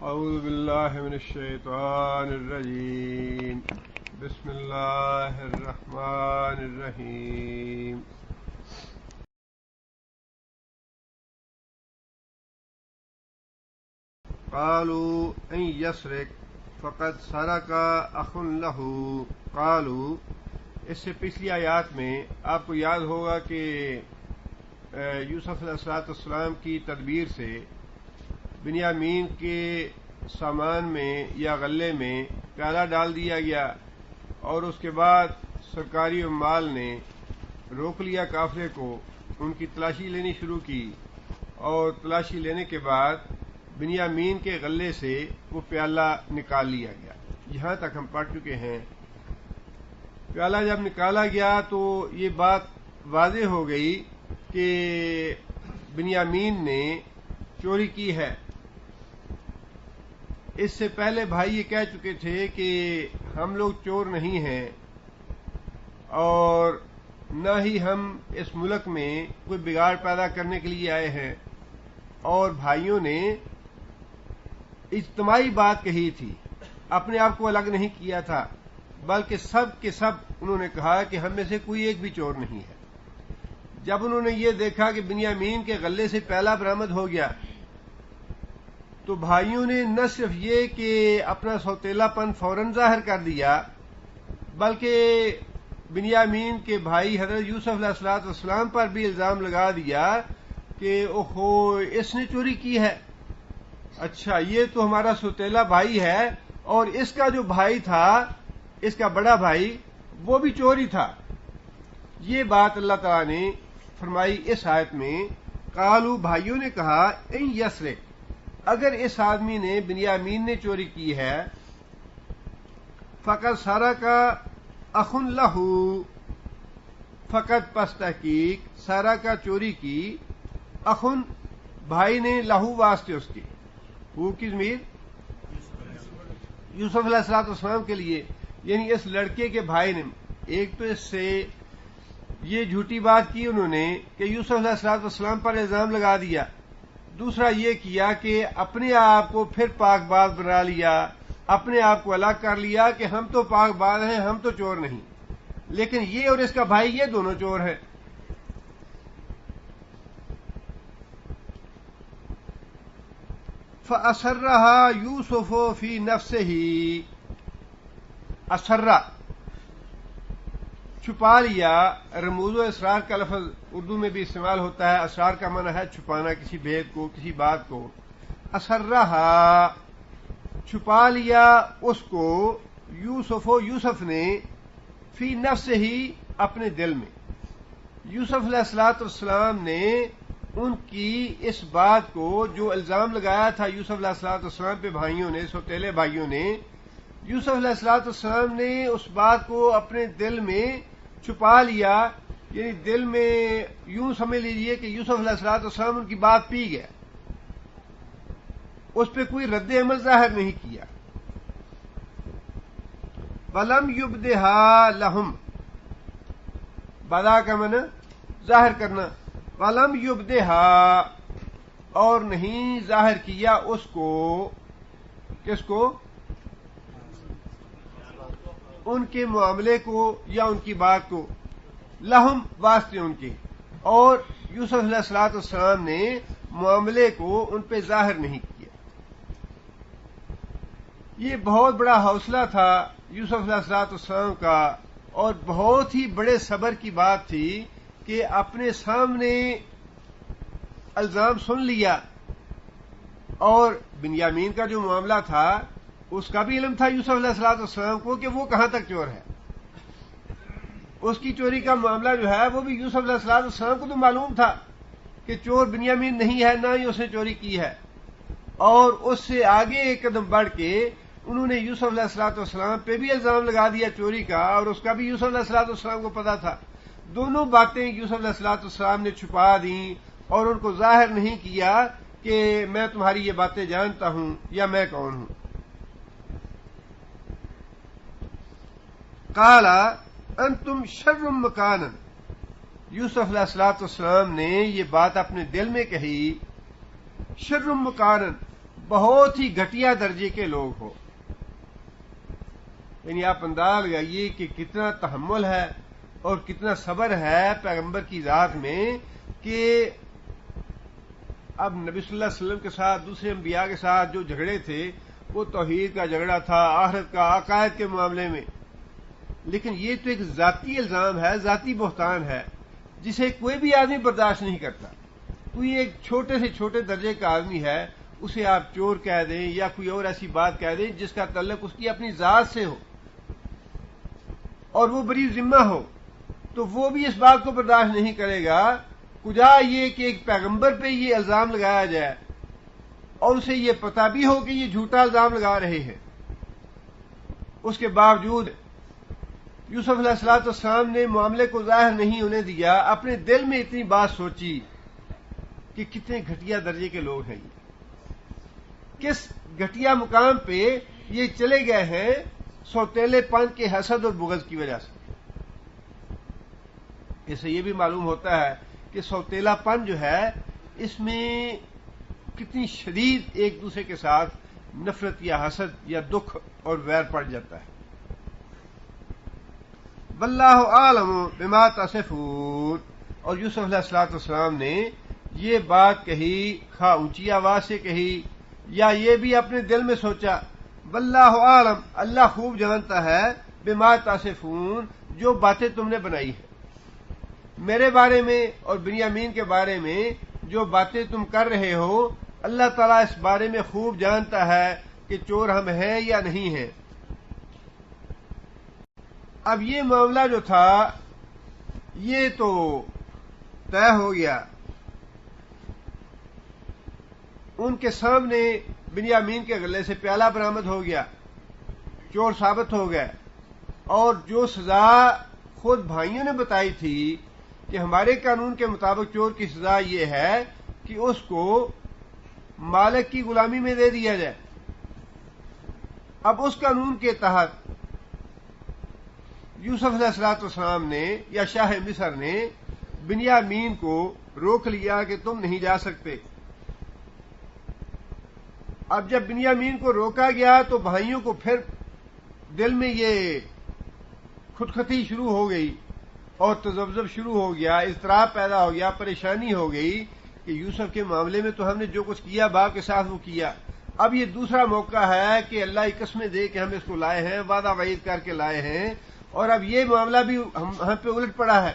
أعوذ بالله من الشيطان الرجيم. بسم الله الرحمن الرحيم. قالوا إن يسرق فقد سرق أخ له. قالوا، اس سے پچھلی آیات میں آپ کو یاد ہوگا کہ یوسف علیہ السلام کی تدبیر سے بنیامین کے سامان میں یا غلے میں پیالہ ڈال دیا گیا، اور اس کے بعد سرکاری عمال نے روک لیا قافلے کو، ان کی تلاشی لینی شروع کی، اور تلاشی لینے کے بعد بنیامین کے غلے سے وہ پیالہ نکال لیا گیا. یہاں تک ہم پڑھ چکے ہیں. پیالہ جب نکالا گیا تو یہ بات واضح ہو گئی کہ بنیامین نے چوری کی ہے. اس سے پہلے بھائی یہ کہہ چکے تھے کہ ہم لوگ چور نہیں ہیں، اور نہ ہی ہم اس ملک میں کوئی بگاڑ پیدا کرنے کے لیے آئے ہیں. اور بھائیوں نے اجتماعی بات کہی تھی، اپنے آپ کو الگ نہیں کیا تھا، بلکہ سب کے سب انہوں نے کہا کہ ہم میں سے کوئی ایک بھی چور نہیں ہے. جب انہوں نے یہ دیکھا کہ بنیامین کے غلے سے پیالہ برآمد ہو گیا تو بھائیوں نے نہ صرف یہ کہ اپنا سوتیلا پن فوراً ظاہر کر دیا، بلکہ بنیامین کے بھائی حضرت یوسف علیہ السلام پر بھی الزام لگا دیا کہ اوہو اس نے چوری کی ہے. اچھا، یہ تو ہمارا سوتیلا بھائی ہے، اور اس کا جو بھائی تھا، اس کا بڑا بھائی، وہ بھی چوری تھا. یہ بات اللہ تعالیٰ نے فرمائی اس آیت میں. قالو، بھائیوں نے کہا، ان یسرق، اگر اس آدمی نے بنیامین نے چوری کی ہے، فقط سرق اخ لہ، فقط پس تحقیق سرق چوری کی، اخ بھائی نے، لہو واسطے اس کے، وہ کی ضمیر یوسف علیہ السلام کے لیے، یعنی اس لڑکے کے بھائی نے. ایک تو اس سے یہ جھوٹی بات کی انہوں نے کہ یوسف علیہ السلام پر الزام لگا دیا. دوسرا یہ کیا کہ اپنے آپ کو پھر پاک باز بنا لیا، اپنے آپ کو الگ کر لیا کہ ہم تو پاک باز ہیں، ہم تو چور نہیں. لیکن یہ اور اس کا بھائی، یہ دونوں چور ہیں. فَأَسَرَّهَا يُوسُفُ فِي نَفْسِهِ. اسرہ، چھپا لیا. رموز و اسرار کا لفظ اردو میں بھی استعمال ہوتا ہے. اسرار کا معنی ہے چھپانا کسی بھید کو، کسی بات کو. اسرہا، چھپا لیا اس کو، یوسف نے، فی نفس ہی، اپنے دل میں. یوسف علیہ السلام نے ان کی اس بات کو، جو الزام لگایا تھا یوسف علیہ السلام پہ بھائیوں نے، سوتیلے بھائیوں نے، یوسف علیہ السلام نے اس بات کو اپنے دل میں چھپا لیا. یعنی دل میں یوں سمجھ لیجئے کہ یوسف علیہ السلام ان کی بات پی گیا، اس پہ کوئی رد عمل ظاہر نہیں کیا. وَلَمْ يُبْدِهَا لَهُمْ، بدا کا معنی ظاہر کرنا. وَلَمْ يُبْدِهَا، اور نہیں ظاہر کیا اس کو. کس کو؟ ان کے معاملے کو یا ان کی بات کو. لہم، واسطے ان کے. اور یوسف علیہ السلام نے معاملے کو ان پہ ظاہر نہیں کیا. یہ بہت بڑا حوصلہ تھا یوسف علیہ السلام کا، اور بہت ہی بڑے صبر کی بات تھی کہ اپنے سامنے الزام سن لیا. اور بنیامین کا جو معاملہ تھا، اس کا بھی علم تھا یوسف علیہ السلام کو کہ وہ کہاں تک چور ہے. اس کی چوری کا معاملہ جو ہے وہ بھی یوسف علیہ السلام کو تو معلوم تھا کہ چور بنیامین نہیں ہے، نہ ہی اس نے چوری کی ہے. اور اس سے آگے ایک قدم بڑھ کے انہوں نے یوسف علیہ السلام پہ بھی الزام لگا دیا چوری کا، اور اس کا بھی یوسف علیہ السلام کو پتا تھا. دونوں باتیں یوسف علیہ السلام نے چھپا دیں اور ان کو ظاہر نہیں کیا کہ میں تمہاری یہ باتیں جانتا ہوں یا میں کون ہوں. قال انتم شر مکانا، یوسف علیہ السلام نے یہ بات اپنے دل میں کہی. شر مکانا، بہت ہی گھٹیا درجے کے لوگ ہو. یعنی آپ اندازہ لگائیے کہ کتنا تحمل ہے اور کتنا صبر ہے پیغمبر کی ذات میں کہ اب نبی صلی اللہ علیہ وسلم کے ساتھ دوسرے انبیاء کے ساتھ جو جھگڑے تھے وہ توحید کا جھگڑا تھا، آخرت کا، عقائد کے معاملے میں، لیکن یہ تو ایک ذاتی الزام ہے، ذاتی بہتان ہے جسے کوئی بھی آدمی برداشت نہیں کرتا. کوئی ایک چھوٹے سے چھوٹے درجے کا آدمی ہے، اسے آپ چور کہہ دیں یا کوئی اور ایسی بات کہہ دیں جس کا تعلق اس کی اپنی ذات سے ہو اور وہ بری ذمہ ہو، تو وہ بھی اس بات کو برداشت نہیں کرے گا. کجا یہ کہ ایک پیغمبر پہ یہ الزام لگایا جائے اور اسے یہ پتہ بھی ہو کہ یہ جھوٹا الزام لگا رہے ہیں. اس کے باوجود یوسف علیہ الصلوۃ والسلام نے معاملے کو ظاہر نہیں ہونے دیا، اپنے دل میں اتنی بات سوچی کہ کتنے گھٹیا درجے کے لوگ ہیں، کس گھٹیا مقام پہ یہ چلے گئے ہیں سوتیلے پن کے حسد اور بغض کی وجہ سے. اس سے یہ بھی معلوم ہوتا ہے کہ سوتیلا پن جو ہے اس میں کتنی شدید ایک دوسرے کے ساتھ نفرت یا حسد یا دکھ اور ویر پڑ جاتا ہے. واللہ عالم بما تصفون. اور یوسف علیہ الصلوۃ والسلام نے یہ بات کہی، خواہ اونچی آواز سے کہی یا یہ بھی اپنے دل میں سوچا. واللہ عالم، اللہ خوب جانتا ہے، بما تصفون، جو باتیں تم نے بنائی ہیں میرے بارے میں اور بنیامین کے بارے میں، جو باتیں تم کر رہے ہو، اللہ تعالیٰ اس بارے میں خوب جانتا ہے کہ چور ہم ہیں یا نہیں ہیں. اب یہ معاملہ جو تھا یہ تو طے ہو گیا، ان کے سامنے بنیامین کے گلے سے پیالہ برآمد ہو گیا، چور ثابت ہو گئے. اور جو سزا خود بھائیوں نے بتائی تھی کہ ہمارے قانون کے مطابق چور کی سزا یہ ہے کہ اس کو مالک کی غلامی میں دے دیا جائے. اب اس قانون کے تحت یوسف علیہ الصلوۃ والسلام نے یا شاہ مصر نے بنیامین کو روک لیا کہ تم نہیں جا سکتے. اب جب بنیامین کو روکا گیا تو بھائیوں کو پھر دل میں یہ خودخطی شروع ہو گئی اور تذبذب شروع ہو گیا، اضطراب پیدا ہو گیا، پریشانی ہو گئی کہ یوسف کے معاملے میں تو ہم نے جو کچھ کیا باپ کے ساتھ وہ کیا، اب یہ دوسرا موقع ہے کہ اللہ کی قسمیں دے کے ہم اس کو لائے ہیں، وعدہ وعید کر کے لائے ہیں، اور اب یہ معاملہ بھی ہم پہ الٹ پڑا ہے.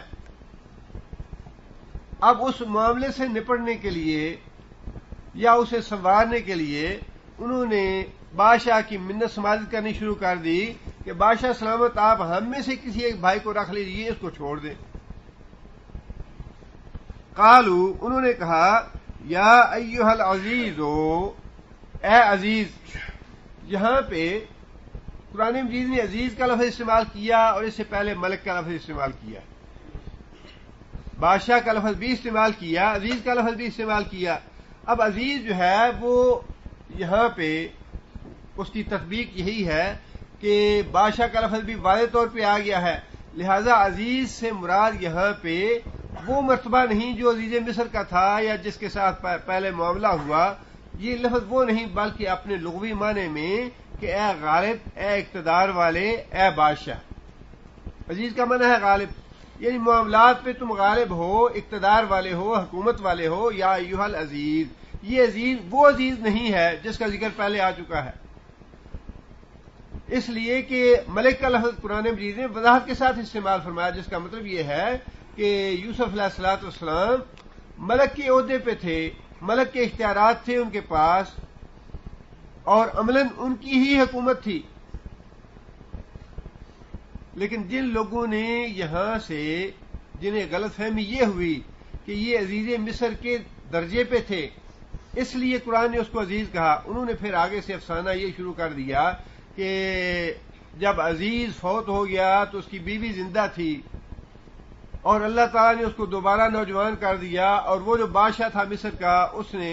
اب اس معاملے سے نپٹنے کے لیے یا اسے سنوارنے کے لیے انہوں نے بادشاہ کی منت سماجت کرنی شروع کر دی کہ بادشاہ سلامت، آپ ہم میں سے کسی ایک بھائی کو رکھ لیجیے، اس کو چھوڑ دیں. قالو، انہوں نے کہا، یا ایھا العزیز، اے عزیز. یہاں پہ قرآن مجید نے عزیز کا لفظ استعمال کیا اور اس سے پہلے ملک کا لفظ استعمال کیا، بادشاہ کا لفظ بھی استعمال کیا، عزیز کا لفظ بھی استعمال کیا. اب عزیز جو ہے وہ یہاں پہ اس کی تطبیق یہی ہے کہ بادشاہ کا لفظ بھی واضح طور پہ آ گیا ہے، لہذا عزیز سے مراد یہاں پہ وہ مرتبہ نہیں جو عزیز مصر کا تھا یا جس کے ساتھ پہلے معاملہ ہوا. یہ لفظ وہ نہیں بلکہ اپنے لغوی معنی میں کہ اے غالب، اے اقتدار والے، اے بادشاہ. عزیز کا معنی ہے غالب، یعنی معاملات پہ تم غالب ہو، اقتدار والے ہو، حکومت والے ہو. یا ایھا العزیز، یہ عزیز وہ عزیز نہیں ہے جس کا ذکر پہلے آ چکا ہے، اس لیے کہ ملک کا لفظ قرآن مجید نے وضاحت کے ساتھ استعمال فرمایا، جس کا مطلب یہ ہے کہ یوسف علیہ الصلوۃ والسلام ملک کے عہدے پہ تھے، ملک کے اختیارات تھے ان کے پاس، اور عملاً ان کی ہی حکومت تھی. لیکن جن لوگوں نے یہاں سے جنہیں غلط فہمی یہ ہوئی کہ یہ عزیز مصر کے درجے پہ تھے، اس لیے قرآن نے اس کو عزیز کہا، انہوں نے پھر آگے سے افسانہ یہ شروع کر دیا کہ جب عزیز فوت ہو گیا تو اس کی بیوی زندہ تھی اور اللہ تعالیٰ نے اس کو دوبارہ نوجوان کر دیا، اور وہ جو بادشاہ تھا مصر کا اس نے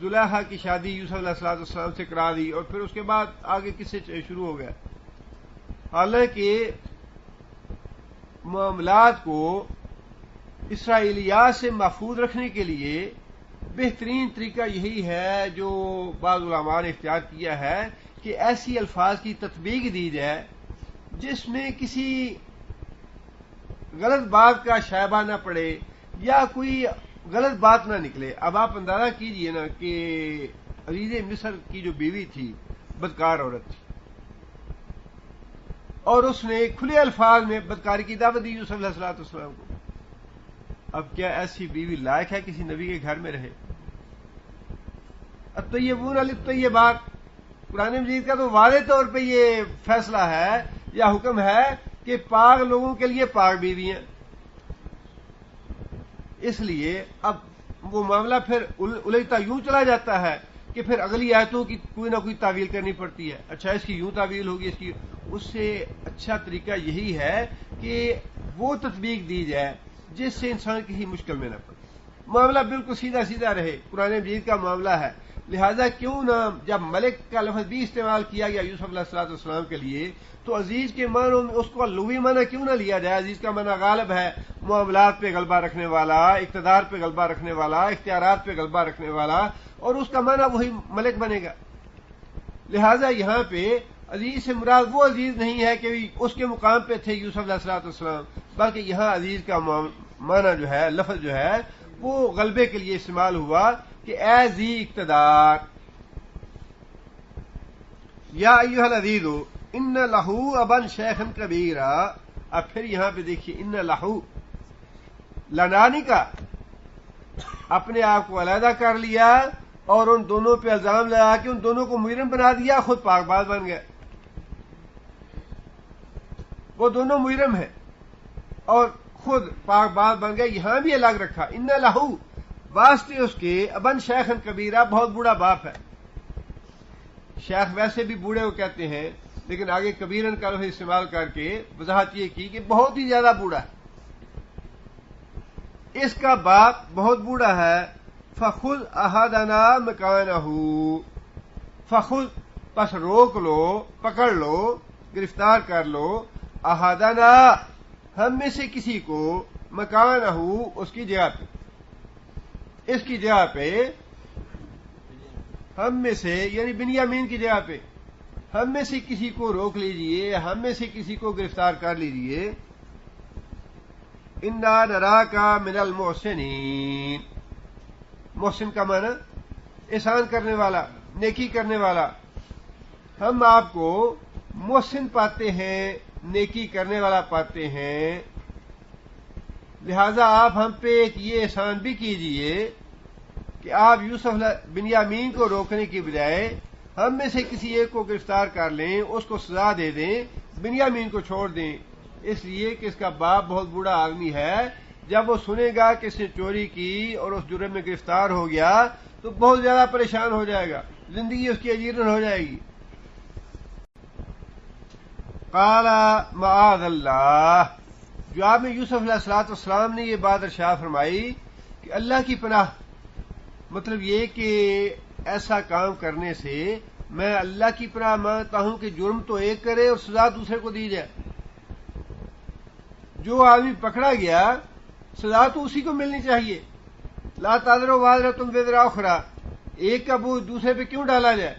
زلیخا کی شادی یوسف علیہ السلام سے کرا دی، اور پھر اس کے بعد آگے کس سے شروع ہو گیا. حالانکہ معاملات کو اسرائیلیات سے محفوظ رکھنے کے لیے بہترین طریقہ یہی ہے جو بعض علماء نے اختیار کیا ہے کہ ایسی الفاظ کی تطبیق دی جائے جس میں کسی غلط بات کا شائبہ نہ پڑے یا کوئی غلط بات نہ نکلے. اب آپ اندازہ کیجئے نا کہ عزیز مصر کی جو بیوی تھی بدکار عورت تھی اور اس نے کھلے الفاظ میں بدکاری کی دعوت دی یوسف علیہ السلام کو. اب کیا ایسی بیوی لائق ہے کسی نبی کے گھر میں رہے؟ الطیبون للطیبات، قرآن مجید کا تو واضح طور پہ یہ فیصلہ ہے یا حکم ہے کہ پاک لوگوں کے لیے پاک بیویاں. اس لیے اب وہ معاملہ پھر الجھتا یوں چلا جاتا ہے کہ پھر اگلی آیتوں کی کوئی نہ کوئی تعویل کرنی پڑتی ہے. اچھا اس کی یوں تعویل ہوگی، اس کی. اس سے اچھا طریقہ یہی ہے کہ وہ تطبیق دی جائے جس سے انسان کسی مشکل میں نہ پڑے، معاملہ بالکل سیدھا سیدھا رہے. قرآن مجید کا معاملہ ہے، لہذا کیوں نہ جب ملک کا لفظ بھی استعمال کیا گیا یوسف علیہ السلام کے لیے تو عزیز کے معنوں میں اس کو لغوی معنی کیوں نہ لیا جائے؟ عزیز کا معنی غالب ہے، معاملات پہ غلبہ رکھنے والا، اقتدار پہ غلبہ رکھنے والا، اختیارات پہ غلبہ رکھنے والا، اور اس کا معنی وہی ملک بنے گا. لہذا یہاں پہ عزیز سے مراد وہ عزیز نہیں ہے کہ اس کے مقام پہ تھے یوسف علیہ السلام، بلکہ یہاں عزیز کا معنی جو ہے، لفظ جو ہے وہ غلبے کے لیے استعمال ہوا کہ اے ذی اقتدار. یا ایھا العزیز ان لہو ابن شیخا کبیرا. اب پھر یہاں پہ دیکھیے ان لہو، لنانی کا اپنے آپ کو علیحدہ کر لیا اور ان دونوں پہ الزام لگا کے ان دونوں کو مجرم بنا دیا، خود پاک باز بن گئے. وہ دونوں مجرم ہیں اور خود پاک باز بن گئے. یہاں بھی الگ رکھا ان لہو، واسطے اس کے ابن شیخن کبیرہ، بہت بوڑھا باپ ہے. شیخ ویسے بھی بوڑھے کو کہتے ہیں لیکن آگے کبیرن کا لفظ استعمال کر کے وضاحت یہ کی کہ بہت ہی زیادہ بوڑھا ہے. اس کا باپ بہت بوڑھا ہے. فخذ احدنا مکانہ، فخذ پس روک لو، پکڑ لو، گرفتار کر لو، احدنا ہم میں سے کسی کو، مکانہ اس کی جگہ پہ، اس کی جگہ پہ، ہم میں سے یعنی بنیامین کی جگہ پہ ہم میں سے کسی کو روک لیجئے، ہم میں سے کسی کو گرفتار کر لیجئے. انا نراک من المحسنین، محسن کا معنی احسان کرنے والا، نیکی کرنے والا. ہم آپ کو محسن پاتے ہیں، نیکی کرنے والا پاتے ہیں. لہذا آپ ہم پہ ایک یہ احسان بھی کیجئے کہ آپ یوسف بنیامین کو روکنے کی بجائے ہم میں سے کسی ایک کو گرفتار کر لیں، اس کو سزا دے دیں، بنیامین کو چھوڑ دیں. اس لیے کہ اس کا باپ بہت بوڑھا آدمی ہے. جب وہ سنے گا کہ اس نے چوری کی اور اس جرم میں گرفتار ہو گیا تو بہت زیادہ پریشان ہو جائے گا، زندگی اس کی اجیرن ہو جائے گی. قال معاذ اللہ، جواب میں یوسف علیہ السلام نے یہ بات ارشاد فرمائی کہ اللہ کی پناہ. مطلب یہ کہ ایسا کام کرنے سے میں اللہ کی پناہ مانگتا ہوں کہ جرم تو ایک کرے اور سزا دوسرے کو دی جائے. جو آدمی پکڑا گیا سزا تو اسی کو ملنی چاہیے. لا تذروا وازرۃ وزر اخرى، ایک کا بوجھ دوسرے پہ کیوں ڈالا جائے.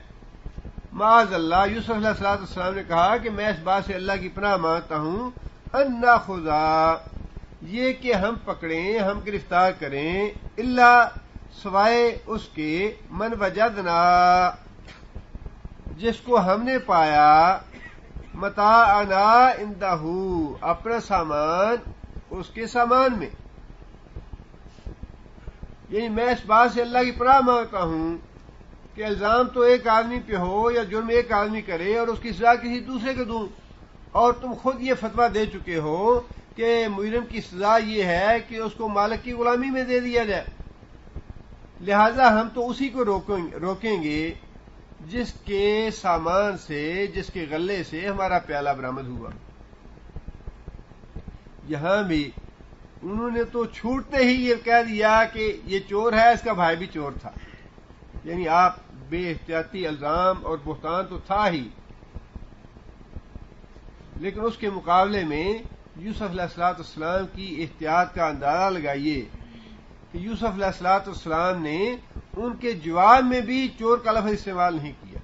معاذ اللہ، یوسف علیہ السلام نے کہا کہ میں اس بات سے اللہ کی پناہ مانگتا ہوں ان ناخذ، یہ کہ ہم پکڑیں، ہم گرفتار کریں، الا سوائے اس کے من وجدنا، جس کو ہم نے پایا، متاعنا عندہ، اپنا سامان اس کے سامان میں. یعنی میں اس بات سے اللہ کی پناہ مانگتا ہوں کہ الزام تو ایک آدمی پہ ہو یا جرم ایک آدمی کرے اور اس کی سزا کسی دوسرے کو دوں. اور تم خود یہ فتویٰ دے چکے ہو کہ مجرم کی سزا یہ ہے کہ اس کو مالک کی غلامی میں دے دیا جائے. لہذا ہم تو اسی کو روکیں گے جس کے سامان سے، جس کے غلے سے ہمارا پیالہ برآمد ہوا. یہاں بھی انہوں نے تو چھوٹتے ہی یہ کہہ دیا کہ یہ چور ہے، اس کا بھائی بھی چور تھا. یعنی آپ بے احتیاطی الزام اور بہتان تو تھا ہی، لیکن اس کے مقابلے میں یوسف علیہ السلام کی احتیاط کا اندازہ لگائیے کہ یوسف علیہ الصلوۃ والسلام نے ان کے جواب میں بھی چور کا لفظ استعمال نہیں کیا،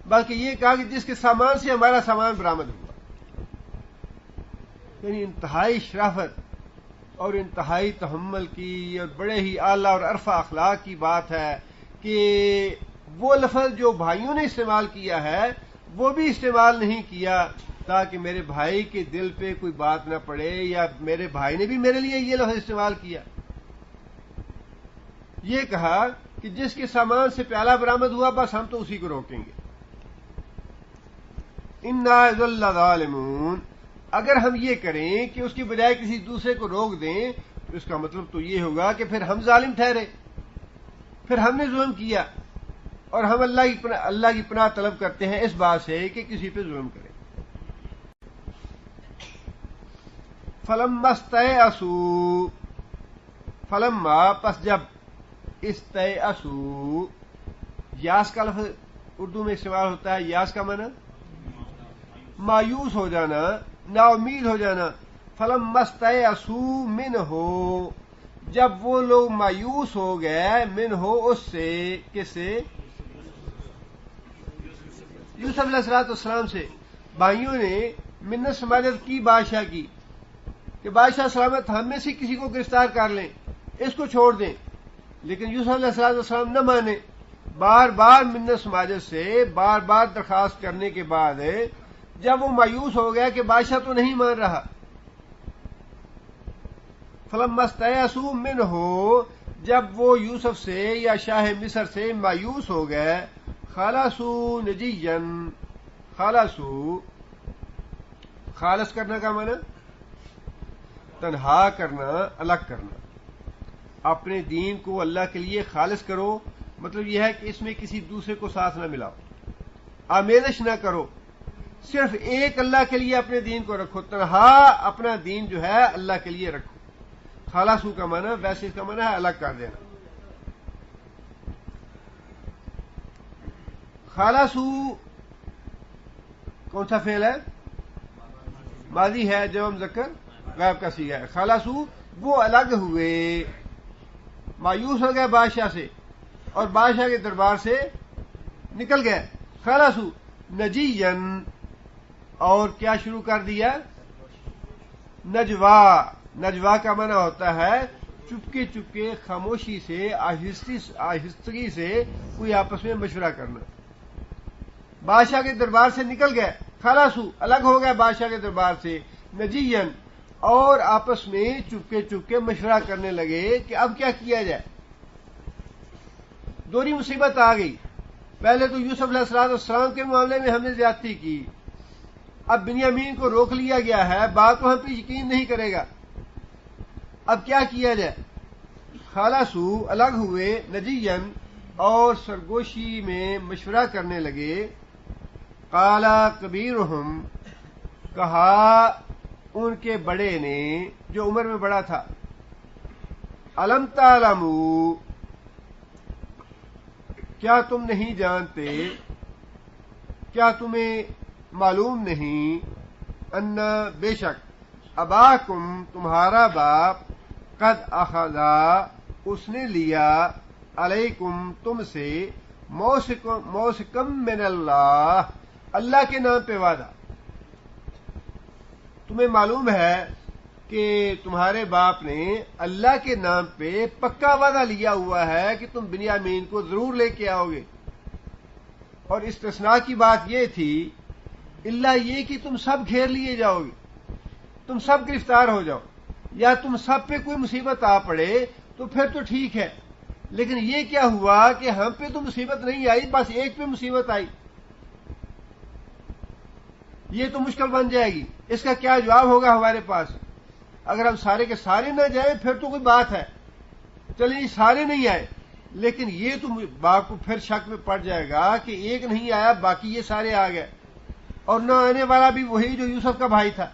بلکہ یہ کہا کہ جس کے سامان سے ہمارا سامان برآمد ہوا. یعنی انتہائی شرافت اور انتہائی تحمل کی اور بڑے ہی اعلیٰ اور عرفہ اخلاق کی بات ہے کہ وہ لفظ جو بھائیوں نے استعمال کیا ہے وہ بھی استعمال نہیں کیا تاکہ میرے بھائی کے دل پہ کوئی بات نہ پڑے، یا میرے بھائی نے بھی میرے لیے یہ لفظ استعمال کیا. یہ کہا کہ جس کے سامان سے پیالہ برآمد ہوا بس ہم تو اسی کو روکیں گے. انا اذا لظالمون، اگر ہم یہ کریں کہ اس کی بجائے کسی دوسرے کو روک دیں تو اس کا مطلب تو یہ ہوگا کہ پھر ہم ظالم ٹھہرے، پھر ہم نے ظلم کیا، اور ہم اللہ کی پناہ طلب کرتے ہیں اس بات سے کہ کسی پہ ظلم کرے. فلما استيئسوا، فلما پس جب، استيئسوا یاس کا لفظ اردو میں استعمال ہوتا ہے. یاس کا معنی مایوس ہو جانا، نا امید ہو جانا. فلما استيئسوا منه، جب وہ لوگ مایوس ہو گئے، منه اس سے، کس سے؟ یوسف علیہ الصلوۃ والسلام سے. بھائیوں نے منت سماجت کی بادشاہ کی کہ بادشاہ سلامت ہم میں سے کسی کو گرفتار کر لیں، اس کو چھوڑ دیں، لیکن یوسف علیہ الصلوۃ والسلام نہ مانے. بار بار منت سماجت سے بار بار درخواست کرنے کے بعد جب وہ مایوس ہو گیا کہ بادشاہ تو نہیں مان رہا، فلما استيئسوا منه، جب وہ یوسف سے یا شاہ مصر سے مایوس ہو گئے، خلصوا نجیا، خلصوا، خالص کرنا کا معنی تنہا کرنا، الگ کرنا. اپنے دین کو اللہ کے لیے خالص کرو، مطلب یہ ہے کہ اس میں کسی دوسرے کو ساتھ نہ ملاؤ، آمیزش نہ کرو، صرف ایک اللہ کے لیے اپنے دین کو رکھو، تنہا اپنا دین جو ہے اللہ کے لیے رکھو. خالصو کا معنی ویسے اس کا معنی ہے الگ کر دینا. خالصو کون سا فعل ہے؟ ماضی ہے، جمع مذکر غائب کا صیغہ ہے. خالصو وہ الگ ہوئے، مایوس ہو گئے بادشاہ سے اور بادشاہ کے دربار سے نکل گئے. خلصوا نجیًا، اور کیا شروع کر دیا؟ نجوا. نجوا کا معنی ہوتا ہے چپکے چپکے، خاموشی سے، آہستگی سے کوئی آپس میں مشورہ کرنا. بادشاہ کے دربار سے نکل گئے، خلصوا الگ ہو گئے بادشاہ کے دربار سے، نجیًا اور آپس میں چپکے چپکے مشورہ کرنے لگے کہ اب کیا کیا جائے. دوہری مصیبت آ گئی. پہلے تو یوسف علیہ الصلوۃ والسلام کے معاملے میں ہم نے زیادتی کی، اب بنیامین کو روک لیا گیا ہے، بات تو ہم پہ یقین نہیں کرے گا، اب کیا کیا جائے. خلصوا الگ ہوئے، نجیًا اور سرگوشی میں مشورہ کرنے لگے. قال کبیرہم، کہا ان کے بڑے نے جو عمر میں بڑا تھا، الم تعلموا، کیا تم نہیں جانتے، کیا تمہیں معلوم نہیں، ان بے شک، اباکم تمہارا باپ، قد اخذا اس نے لیا، علیکم تم سے، موثقم من اللہ، اللہ کے نام پہ وعدہ. تمہیں معلوم ہے کہ تمہارے باپ نے اللہ کے نام پہ پکا وعدہ لیا ہوا ہے کہ تم بنیامین کو ضرور لے کے آؤ گے. اور استثناء کی بات یہ تھی، اللہ یہ کہ تم سب گھیر لیے جاؤ گے، تم سب گرفتار ہو جاؤ، یا تم سب پہ کوئی مصیبت آ پڑے تو پھر تو ٹھیک ہے، لیکن یہ کیا ہوا کہ ہم پہ تو مصیبت نہیں آئی، بس ایک پہ مصیبت آئی، یہ تو مشکل بن جائے گی. اس کا کیا جواب ہوگا ہمارے پاس؟ اگر ہم سارے کے سارے نہ جائیں پھر تو کوئی بات ہے، چلیے سارے نہیں آئے، لیکن یہ تو باپ کو پھر شک میں پڑ جائے گا کہ ایک نہیں آیا باقی یہ سارے آ گئے، اور نہ آنے والا بھی وہی جو یوسف کا بھائی تھا.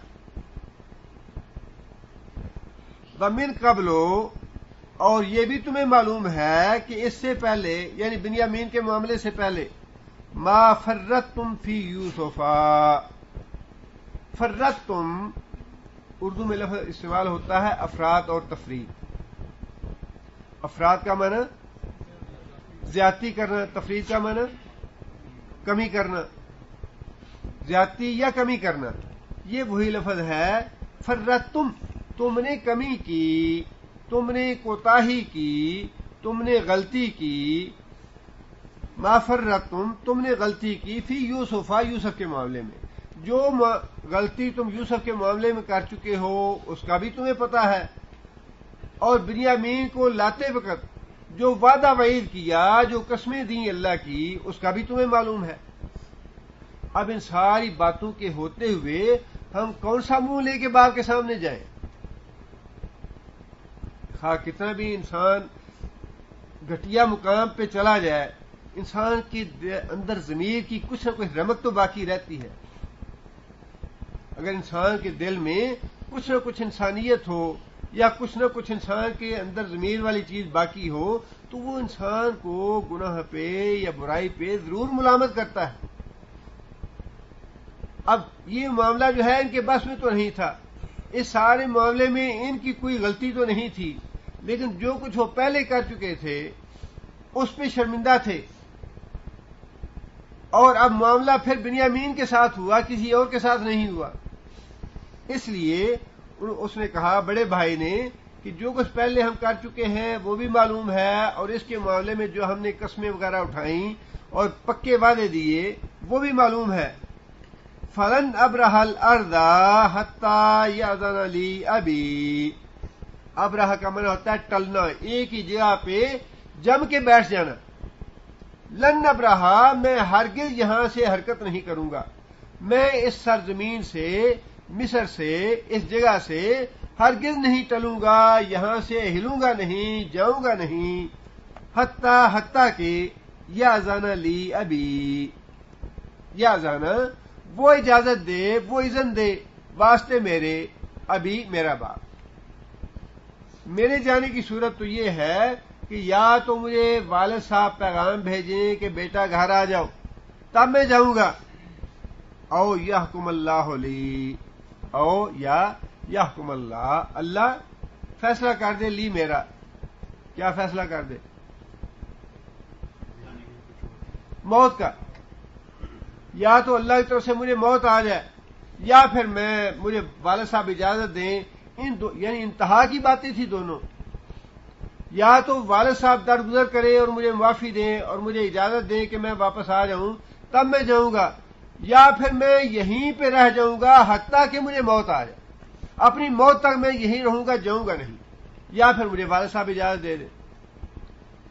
وَمِن قَبْلُ، اور یہ بھی تمہیں معلوم ہے کہ اس سے پہلے، یعنی بنیامین کے معاملے سے پہلے، ما فرطتم فی یوسف، فرطتم اردو میں لفظ استعمال ہوتا ہے افراد اور تفرید۔ افراد کا معنی زیادتی کرنا، تفرید کا معنی کمی کرنا، زیادتی یا کمی کرنا، یہ وہی لفظ ہے۔ فرتم، تم نے کمی کی، تم نے کوتاہی کی، تم نے غلطی کی۔ ما فرتم، تم نے غلطی کی فی یوسف، یوسف کے معاملے میں۔ جو غلطی تم یوسف کے معاملے میں کر چکے ہو اس کا بھی تمہیں پتا ہے، اور بنیامین کو لاتے وقت جو وعدہ وعید کیا، جو قسمیں دیں اللہ کی، اس کا بھی تمہیں معلوم ہے۔ اب ان ساری باتوں کے ہوتے ہوئے ہم کون سا منہ لے کے باپ کے سامنے جائیں؟ خواہ کتنا بھی انسان گھٹیا مقام پہ چلا جائے، انسان کے اندر ضمیر کی کچھ نہ کچھ رمق تو باقی رہتی ہے۔ اگر انسان کے دل میں کچھ نہ کچھ انسانیت ہو یا کچھ نہ کچھ انسان کے اندر ضمیر والی چیز باقی ہو تو وہ انسان کو گناہ پہ یا برائی پہ ضرور ملامت کرتا ہے۔ اب یہ معاملہ جو ہے ان کے بس میں تو نہیں تھا، اس سارے معاملے میں ان کی کوئی غلطی تو نہیں تھی، لیکن جو کچھ وہ پہلے کر چکے تھے اس پہ شرمندہ تھے، اور اب معاملہ پھر بنیامین کے ساتھ ہوا، کسی اور کے ساتھ نہیں ہوا۔ اس لیے اس نے کہا بڑے بھائی نے کہ جو کچھ پہلے ہم کر چکے ہیں وہ بھی معلوم ہے، اور اس کے معاملے میں جو ہم نے قسمیں وغیرہ اٹھائیں اور پکے وعدے دیے وہ بھی معلوم ہے۔ فلن ابرح الارض حتی یأذن لی ابی، ابرح کا معنی ہوتا ہے ٹلنا، ایک ہی جگہ پہ جم کے بیٹھ جانا۔ لن ابرح، میں ہرگز یہاں سے حرکت نہیں کروں گا، میں اس سرزمین سے، مصر سے، اس جگہ سے ہرگز نہیں ٹلوں گا، یہاں سے ہلوں گا نہیں، جاؤں گا نہیں، حتی کہ یأذن لی ابی، یأذن وہ اجازت دے، وہ اذن دے واسطے میرے، ابھی میرا باپ۔ میرے جانے کی صورت تو یہ ہے کہ یا تو مجھے والد صاحب پیغام بھیجیں کہ بیٹا گھر آ جاؤ، تب میں جاؤں گا، او یحکم اللہ لی، او یا یحکم اللہ، اللہ فیصلہ کر دے، لی میرا، کیا فیصلہ کر دے؟ موت کا، یا تو اللہ کی طرف سے مجھے موت آ جائے، یا پھر مجھے والد صاحب اجازت دیں، یعنی انتہا کی باتیں تھی دونوں، یا تو والد صاحب درگزر کرے اور مجھے معافی دیں اور مجھے اجازت دیں کہ میں واپس آ جاؤں، تب میں جاؤں گا، یا پھر میں یہیں پہ رہ جاؤں گا حتیٰ کہ مجھے موت آ جائے، اپنی موت تک میں یہیں رہوں گا، جاؤں گا نہیں، یا پھر مجھے والد صاحب اجازت دے دیں۔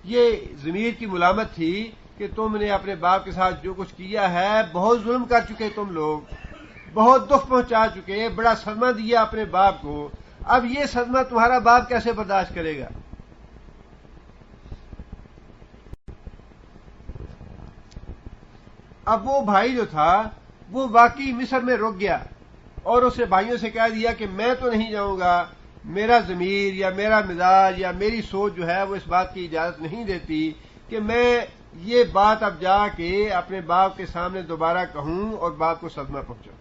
یہ ضمیر کی ملامت تھی کہ تم نے اپنے باپ کے ساتھ جو کچھ کیا ہے، بہت ظلم کر چکے، تم لوگ بہت دکھ پہنچا چکے، بڑا صدمہ دیا اپنے باپ کو، اب یہ صدمہ تمہارا باپ کیسے برداشت کرے گا؟ اب وہ بھائی جو تھا وہ واقعی مصر میں رک گیا اور اسے بھائیوں سے کہہ دیا کہ میں تو نہیں جاؤں گا، میرا ضمیر یا میرا مزاج یا میری سوچ جو ہے وہ اس بات کی اجازت نہیں دیتی کہ میں یہ بات اب جا کے اپنے باپ کے سامنے دوبارہ کہوں اور باپ کو صدمہ پہنچاؤں۔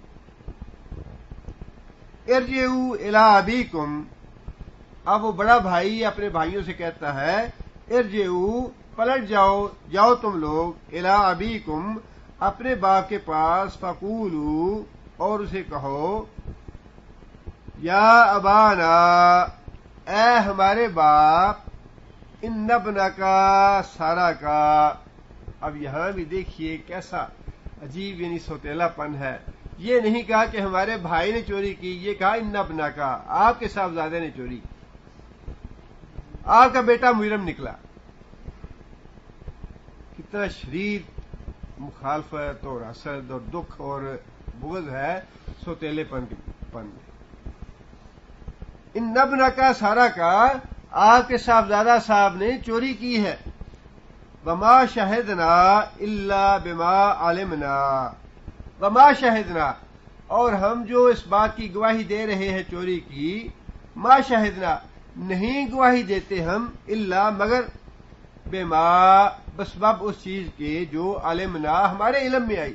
ارجعوا الی ابیکم، اب وہ بڑا بھائی اپنے بھائیوں سے کہتا ہے ارجعوا، پلٹ جاؤ، جاؤ تم لوگ، الی ابیکم، اپنے باپ کے پاس، فقولوا، اور اسے کہو، یا ابانا، اے ہمارے باپ، ان ابنکا، سارا کا۔ اب یہاں بھی دیکھیے کیسا عجیب یعنی سوتیلا پن ہے، یہ نہیں کہا کہ ہمارے بھائی نے چوری کی، یہ کہا ان ابنکا، آپ کے صاحبزادے نے چوری، آپ کا بیٹا مجرم نکلا۔ کتنا شدید مخالفت اور حسد اور دکھ اور بغض ہے سوتیلے پن میں۔ ان ابنکا، سارا کا، آپ کے صاحبزادہ صاحب نے چوری کی ہے۔ وما شہدنا الا بما علمنا، وما شہدنا، اور ہم جو اس بات کی گواہی دے رہے ہیں چوری کی، ما شہدنا، نہیں گواہی دیتے ہم، الا مگر، بما، بسبب اس چیز کے جو علمنا، ہمارے علم میں آئی،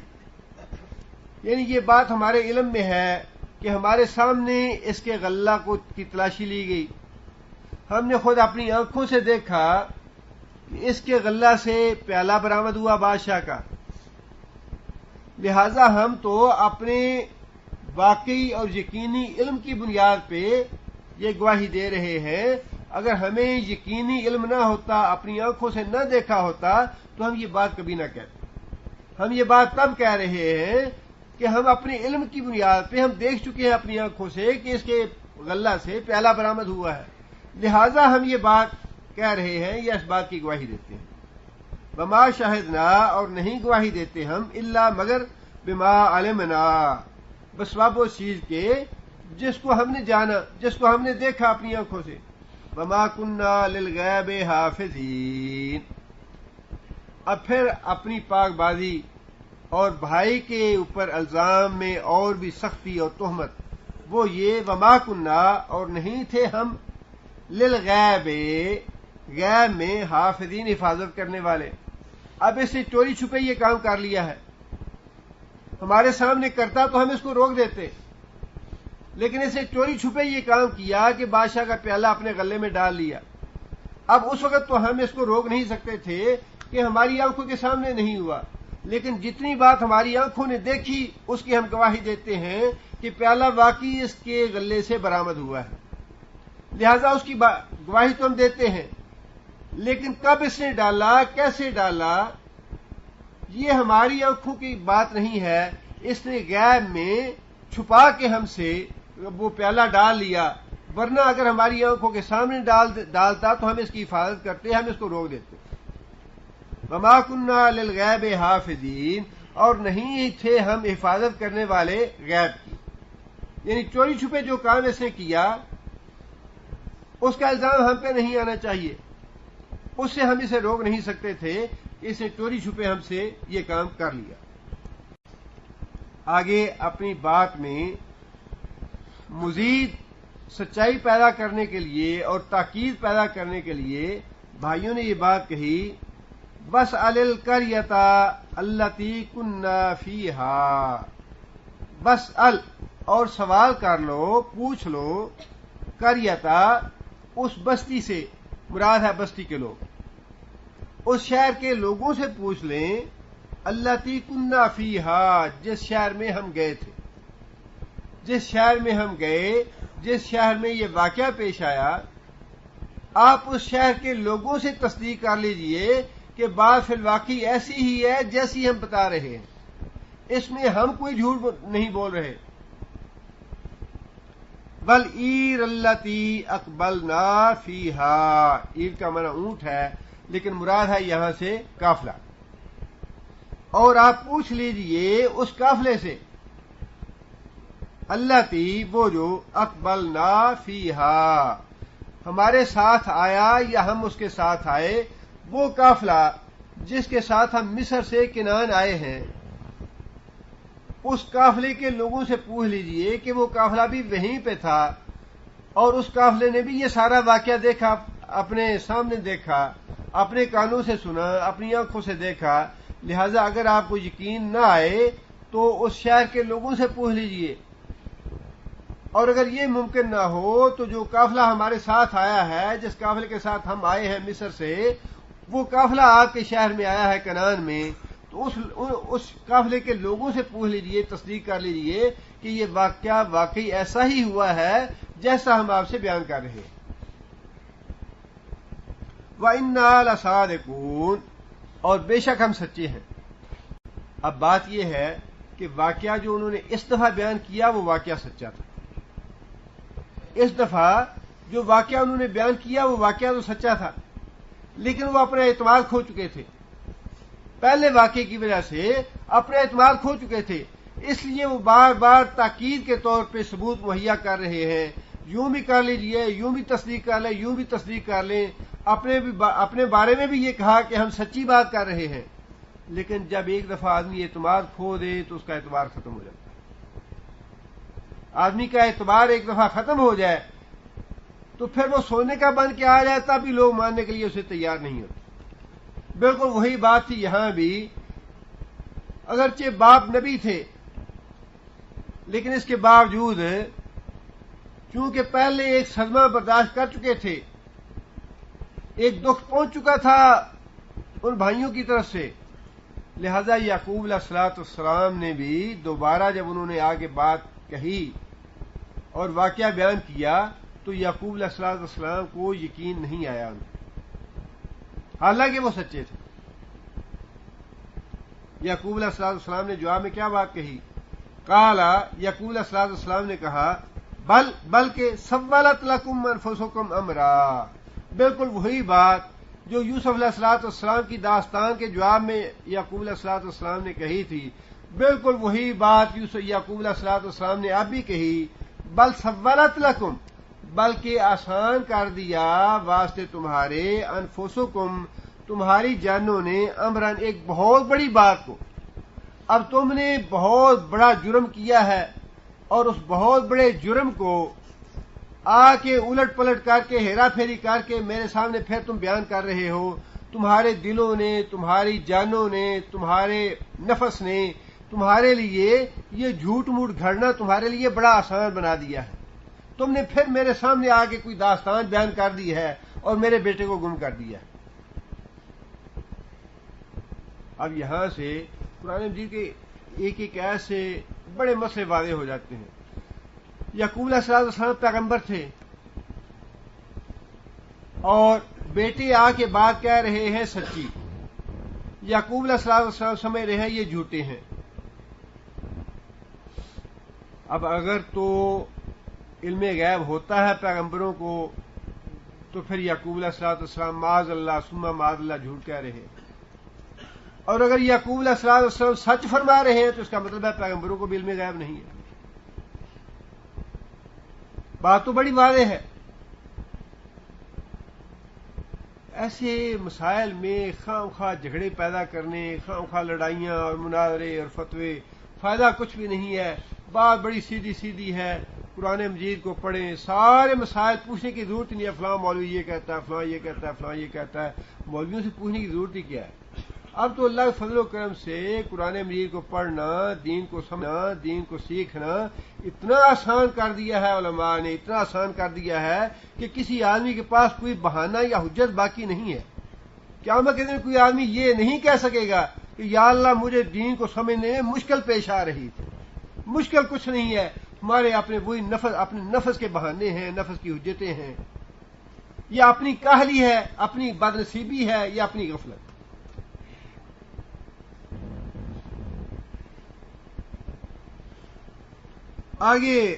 یعنی یہ بات ہمارے علم میں ہے کہ ہمارے سامنے اس کے غلہ کی تلاشی لی گئی، ہم نے خود اپنی آنکھوں سے دیکھا کہ اس کے غلہ سے پیالہ برآمد ہوا بادشاہ کا، لہذا ہم تو اپنے واقعی اور یقینی علم کی بنیاد پہ یہ گواہی دے رہے ہیں۔ اگر ہمیں یقینی علم نہ ہوتا، اپنی آنکھوں سے نہ دیکھا ہوتا تو ہم یہ بات کبھی نہ کہتے۔ ہم یہ بات تب کہہ رہے ہیں کہ ہم اپنے علم کی بنیاد پہ ہم دیکھ چکے ہیں اپنی آنکھوں سے کہ اس کے غلہ سے پیالہ برآمد ہوا ہے، لہذا ہم یہ بات کہہ رہے ہیں یا اس بات کی گواہی دیتے ہیں۔ وما شاہدنا، اور نہیں گواہی دیتے ہم، الا مگر بما علمنا، بسبب اس چیز کے جس کو ہم نے جانا، جس کو ہم نے دیکھا اپنی آنکھوں سے۔ وما کننا للغیب حافظین۔ اب پھر اپنی پاک بازی اور بھائی کے اوپر الزام میں اور بھی سختی اور تہمت، وہ یہ وما کننا، اور نہیں تھے ہم، للغیب، غیب میں حافظین، حفاظت کرنے والے۔ اب اس نے چوری چھپے یہ کام کر لیا ہے، ہمارے سامنے کرتا تو ہم اس کو روک دیتے، لیکن اس نے چوری چھپے یہ کام کیا کہ بادشاہ کا پیالہ اپنے غلے میں ڈال لیا۔ اب اس وقت تو ہم اس کو روک نہیں سکتے تھے کہ ہماری آنکھوں کے سامنے نہیں ہوا، لیکن جتنی بات ہماری آنکھوں نے دیکھی اس کی ہم گواہی دیتے ہیں کہ پیالہ واقعی اس کے غلے سے برآمد ہوا ہے، لہذا اس کی گواہی تو ہم دیتے ہیں، لیکن کب اس نے ڈالا، کیسے ڈالا، یہ ہماری آنکھوں کی بات نہیں ہے۔ اس نے غیب میں چھپا کے ہم سے وہ پیالہ ڈال لیا، ورنہ اگر ہماری آنکھوں کے سامنے ڈالتا تو ہم اس کی حفاظت کرتے، ہم اس کو روک دیتے۔ وما کننا للغیب حافظین، اور نہیں تھے ہم حفاظت کرنے والے غیب کی، یعنی چوری چھپے جو کام اس نے کیا اس کا الزام ہم پہ نہیں آنا چاہیے، اس سے ہم اسے روک نہیں سکتے تھے کہ اس نے چوری چھپے ہم سے یہ کام کر لیا۔ آگے اپنی بات میں مزید سچائی پیدا کرنے کے لیے اور تاکید پیدا کرنے کے لیے بھائیوں نے یہ بات کہی، بس القریۃ التی کننا فیہا، بس اور سوال کر لو، پوچھ لو، قریۃ، اس بستی سے، مراد ہے بستی کے لوگ، اس شہر کے لوگوں سے پوچھ لیں، التی کننا فیہا، جس شہر میں ہم گئے تھے، جس شہر میں ہم گئے، جس شہر میں یہ واقعہ پیش آیا، آپ اس شہر کے لوگوں سے تصدیق کر لیجئے کہ بات فی الواقع ایسی ہی ہے جیسی ہم بتا رہے ہیں، اس میں ہم کوئی جھوٹ نہیں بول رہے۔ بل عیر التی اقبلنا فیہا، عیر کا معنی اونٹ ہے، لیکن مراد ہے یہاں سے قافلہ، اور آپ پوچھ لیجئے اس قافلے سے، التی، وہ جو، اقبلنا فیہا، ہمارے ساتھ آیا یا ہم اس کے ساتھ آئے، وہ قافلہ جس کے ساتھ ہم مصر سے کنعان آئے ہیں، اس قافلے کے لوگوں سے پوچھ لیجئے کہ وہ قافلہ بھی وہیں پہ تھا، اور اس قافلے نے بھی یہ سارا واقعہ دیکھا، اپنے سامنے دیکھا، اپنے کانوں سے سنا، اپنی آنکھوں سے دیکھا، لہذا اگر آپ کو یقین نہ آئے تو اس شہر کے لوگوں سے پوچھ لیجئے، اور اگر یہ ممکن نہ ہو تو جو قافلہ ہمارے ساتھ آیا ہے، جس قافلے کے ساتھ ہم آئے ہیں مصر سے، وہ قافلہ آپ کے شہر میں آیا ہے کنعان میں، تو اس قافلے کے لوگوں سے پوچھ لیجئے، تصدیق کر لیجئے کہ یہ واقعہ واقعی ایسا ہی ہوا ہے جیسا ہم آپ سے بیان کر رہے ہیں۔ وَإِنَّا لَصَادِقُونَ، اور بے شک ہم سچے ہیں۔ اب بات یہ ہے کہ واقعہ جو انہوں نے اس دفعہ بیان کیا وہ واقعہ سچا تھا، اس دفعہ جو واقعہ انہوں نے بیان کیا وہ واقعہ تو سچا تھا، لیکن وہ اپنا اعتماد کھو چکے تھے، پہلے واقعے کی وجہ سے اپنا اعتماد کھو چکے تھے، اس لیے وہ بار بار تاکید کے طور پہ ثبوت مہیا کر رہے ہیں، یوں بھی کر لیجئے، یوں بھی تصدیق کر لیں، یوں بھی تصدیق کر لیں، اپنے بارے میں بھی یہ کہا کہ ہم سچی بات کر رہے ہیں، لیکن جب ایک دفعہ آدمی اعتماد کھو دے تو اس کا اعتبار ختم ہو جاتا ہے۔ آدمی کا اعتبار ایک دفعہ ختم ہو جائے تو پھر وہ سونے کا بن کے آ جائے، تب بھی لوگ ماننے کے لیے اسے تیار نہیں ہوتے۔ بالکل وہی بات تھی یہاں بھی، اگرچہ باپ نبی تھے لیکن اس کے باوجود چونکہ پہلے ایک صدمہ برداشت کر چکے تھے، ایک دکھ پہنچ چکا تھا ان بھائیوں کی طرف سے، لہذا یعقوب علیہ الصلوۃ والسلام نے بھی دوبارہ جب انہوں نے آگے بات کہی اور واقعہ بیان کیا تو یعقوب علیہ الصلوۃ والسلام کو یقین نہیں آیا، حالانکہ وہ سچے تھے۔ یعقوب علیہ الصلوۃ والسلام نے جواب میں کیا بات کہی؟ قال، یعقوب علیہ الصلوۃ والسلام نے کہا، بلکہ سولت لکم انفسکم امرا، بالکل وہی بات جو یوسف علیہ الصلوۃ والسلام کی داستان کے جواب میں یعقوب علیہ الصلوۃ والسلام نے کہی تھی، بالکل وہی بات یعقوب علیہ الصلوۃ والسلام نے اب بھی کہی، بل سولت لکم، بلکہ آسان کر دیا واسطے تمہارے، انفسکم، تمہاری جانوں نے، امرن، ایک بہت بڑی بات کو۔ اب تم نے بہت بڑا جرم کیا ہے اور اس بہت بڑے جرم کو آ کے الٹ پلٹ کر کے، ہیرا پھیری کر کے میرے سامنے پھر تم بیان کر رہے ہو۔ تمہارے دلوں نے، تمہاری جانوں نے، تمہارے نفس نے تمہارے لیے یہ جھوٹ موٹ گھڑنا تمہارے لیے بڑا آسان بنا دیا ہے۔ تم نے پھر میرے سامنے آ کے کوئی داستان بیان کر دی ہے اور میرے بیٹے کو گم کر دیا ہے۔ اب یہاں سے قرآن مجید کے ایک ایک آیت سے بڑے مسئلے واضح ہو جاتے ہیں۔ یعقوب علیہ السلام پیغمبر تھے اور بیٹے آ کے بات کہہ رہے ہیں سچی، یعقوب علیہ السلام سمجھ رہے ہیں یہ جھوٹے ہیں۔ اب اگر تو علم غیب ہوتا ہے پیغمبروں کو تو پھر یعقوب علیہ السلام معاذ اللہ ثم معاذ اللہ جھوٹ کہہ رہے ہیں، اور اگر یعقوب علیہ السلام سچ فرما رہے ہیں تو اس کا مطلب ہے پیغمبروں کو بھی علم غیب نہیں ہے۔ بات تو بڑی واضح ہے۔ ایسے مسائل میں خواہ خواہ جھگڑے پیدا کرنے، خواہ خواہ لڑائیاں اور مناظرے اور فتوے، فائدہ کچھ بھی نہیں ہے۔ بات بڑی سیدھی سیدھی ہے، قرآن مجید کو پڑھیں، سارے مسائل پوچھنے کی ضرورت نہیں ہے، فلاں مولوی یہ کہتا ہے، فلاں یہ کہتا ہے، فلاں یہ کہتا ہے، مولویوں سے پوچھنے کی ضرورت ہی کیا ہے۔ اب تو اللہ کے فضل و کرم سے قرآن مجید کو پڑھنا، دین کو سمجھنا، دین کو سیکھنا اتنا آسان کر دیا ہے علماء نے، اتنا آسان کر دیا ہے کہ کسی آدمی کے پاس کوئی بہانہ یا حجت باقی نہیں ہے۔ قیامت کے دن کوئی آدمی یہ نہیں کہہ سکے گا کہ یا اللہ مجھے دین کو سمجھنے میں مشکل پیش آ رہی تھی۔ مشکل کچھ نہیں ہے، ہمارے اپنے نفس کے بہانے ہیں، نفس کی حجتیں ہیں، یا اپنی کاہلی ہے، اپنی بد نصیبی ہے، یا اپنی غفلت۔ آگے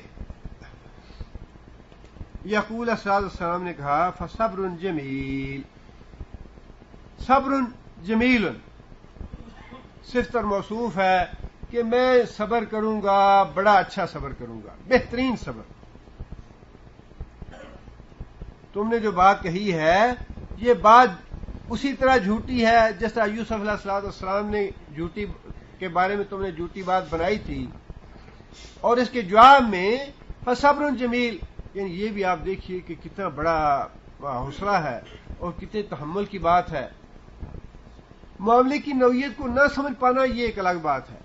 یعقوب علیہ السلام نے کہا فصبر جمیل، صبر جمیل صفت اور موصوف ہے کہ میں صبر کروں گا، بڑا اچھا صبر کروں گا، بہترین صبر۔ تم نے جو بات کہی ہے یہ بات اسی طرح جھوٹی ہے جس طرح یوسف علیہ السلام نے جھوٹی کے بارے میں تم نے جھوٹی بات بنائی تھی، اور اس کے جواب میں فصبر جمیل، یعنی یہ بھی آپ دیکھیے کہ کتنا بڑا حوصلہ ہے اور کتنے تحمل کی بات ہے۔ معاملے کی نوعیت کو نہ سمجھ پانا یہ ایک الگ بات ہے،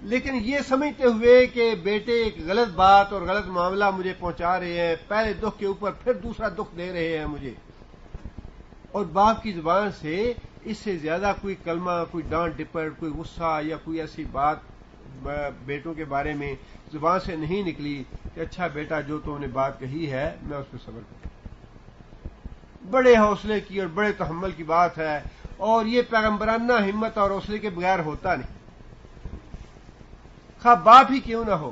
لیکن یہ سمجھتے ہوئے کہ بیٹے ایک غلط بات اور غلط معاملہ مجھے پہنچا رہے ہیں، پہلے دکھ کے اوپر پھر دوسرا دکھ دے رہے ہیں مجھے، اور باپ کی زبان سے اس سے زیادہ کوئی کلمہ، کوئی ڈانٹ ڈپٹ، کوئی غصہ یا کوئی ایسی بات بیٹوں کے بارے میں زبان سے نہیں نکلی کہ اچھا بیٹا جو تم نے بات کہی ہے میں اس پہ صبر کروں۔ بڑے حوصلے کی اور بڑے تحمل کی بات ہے، اور یہ پیغمبرانہ ہمت اور حوصلے کے بغیر ہوتا نہیں، خواہ باپ ہی کیوں نہ ہو۔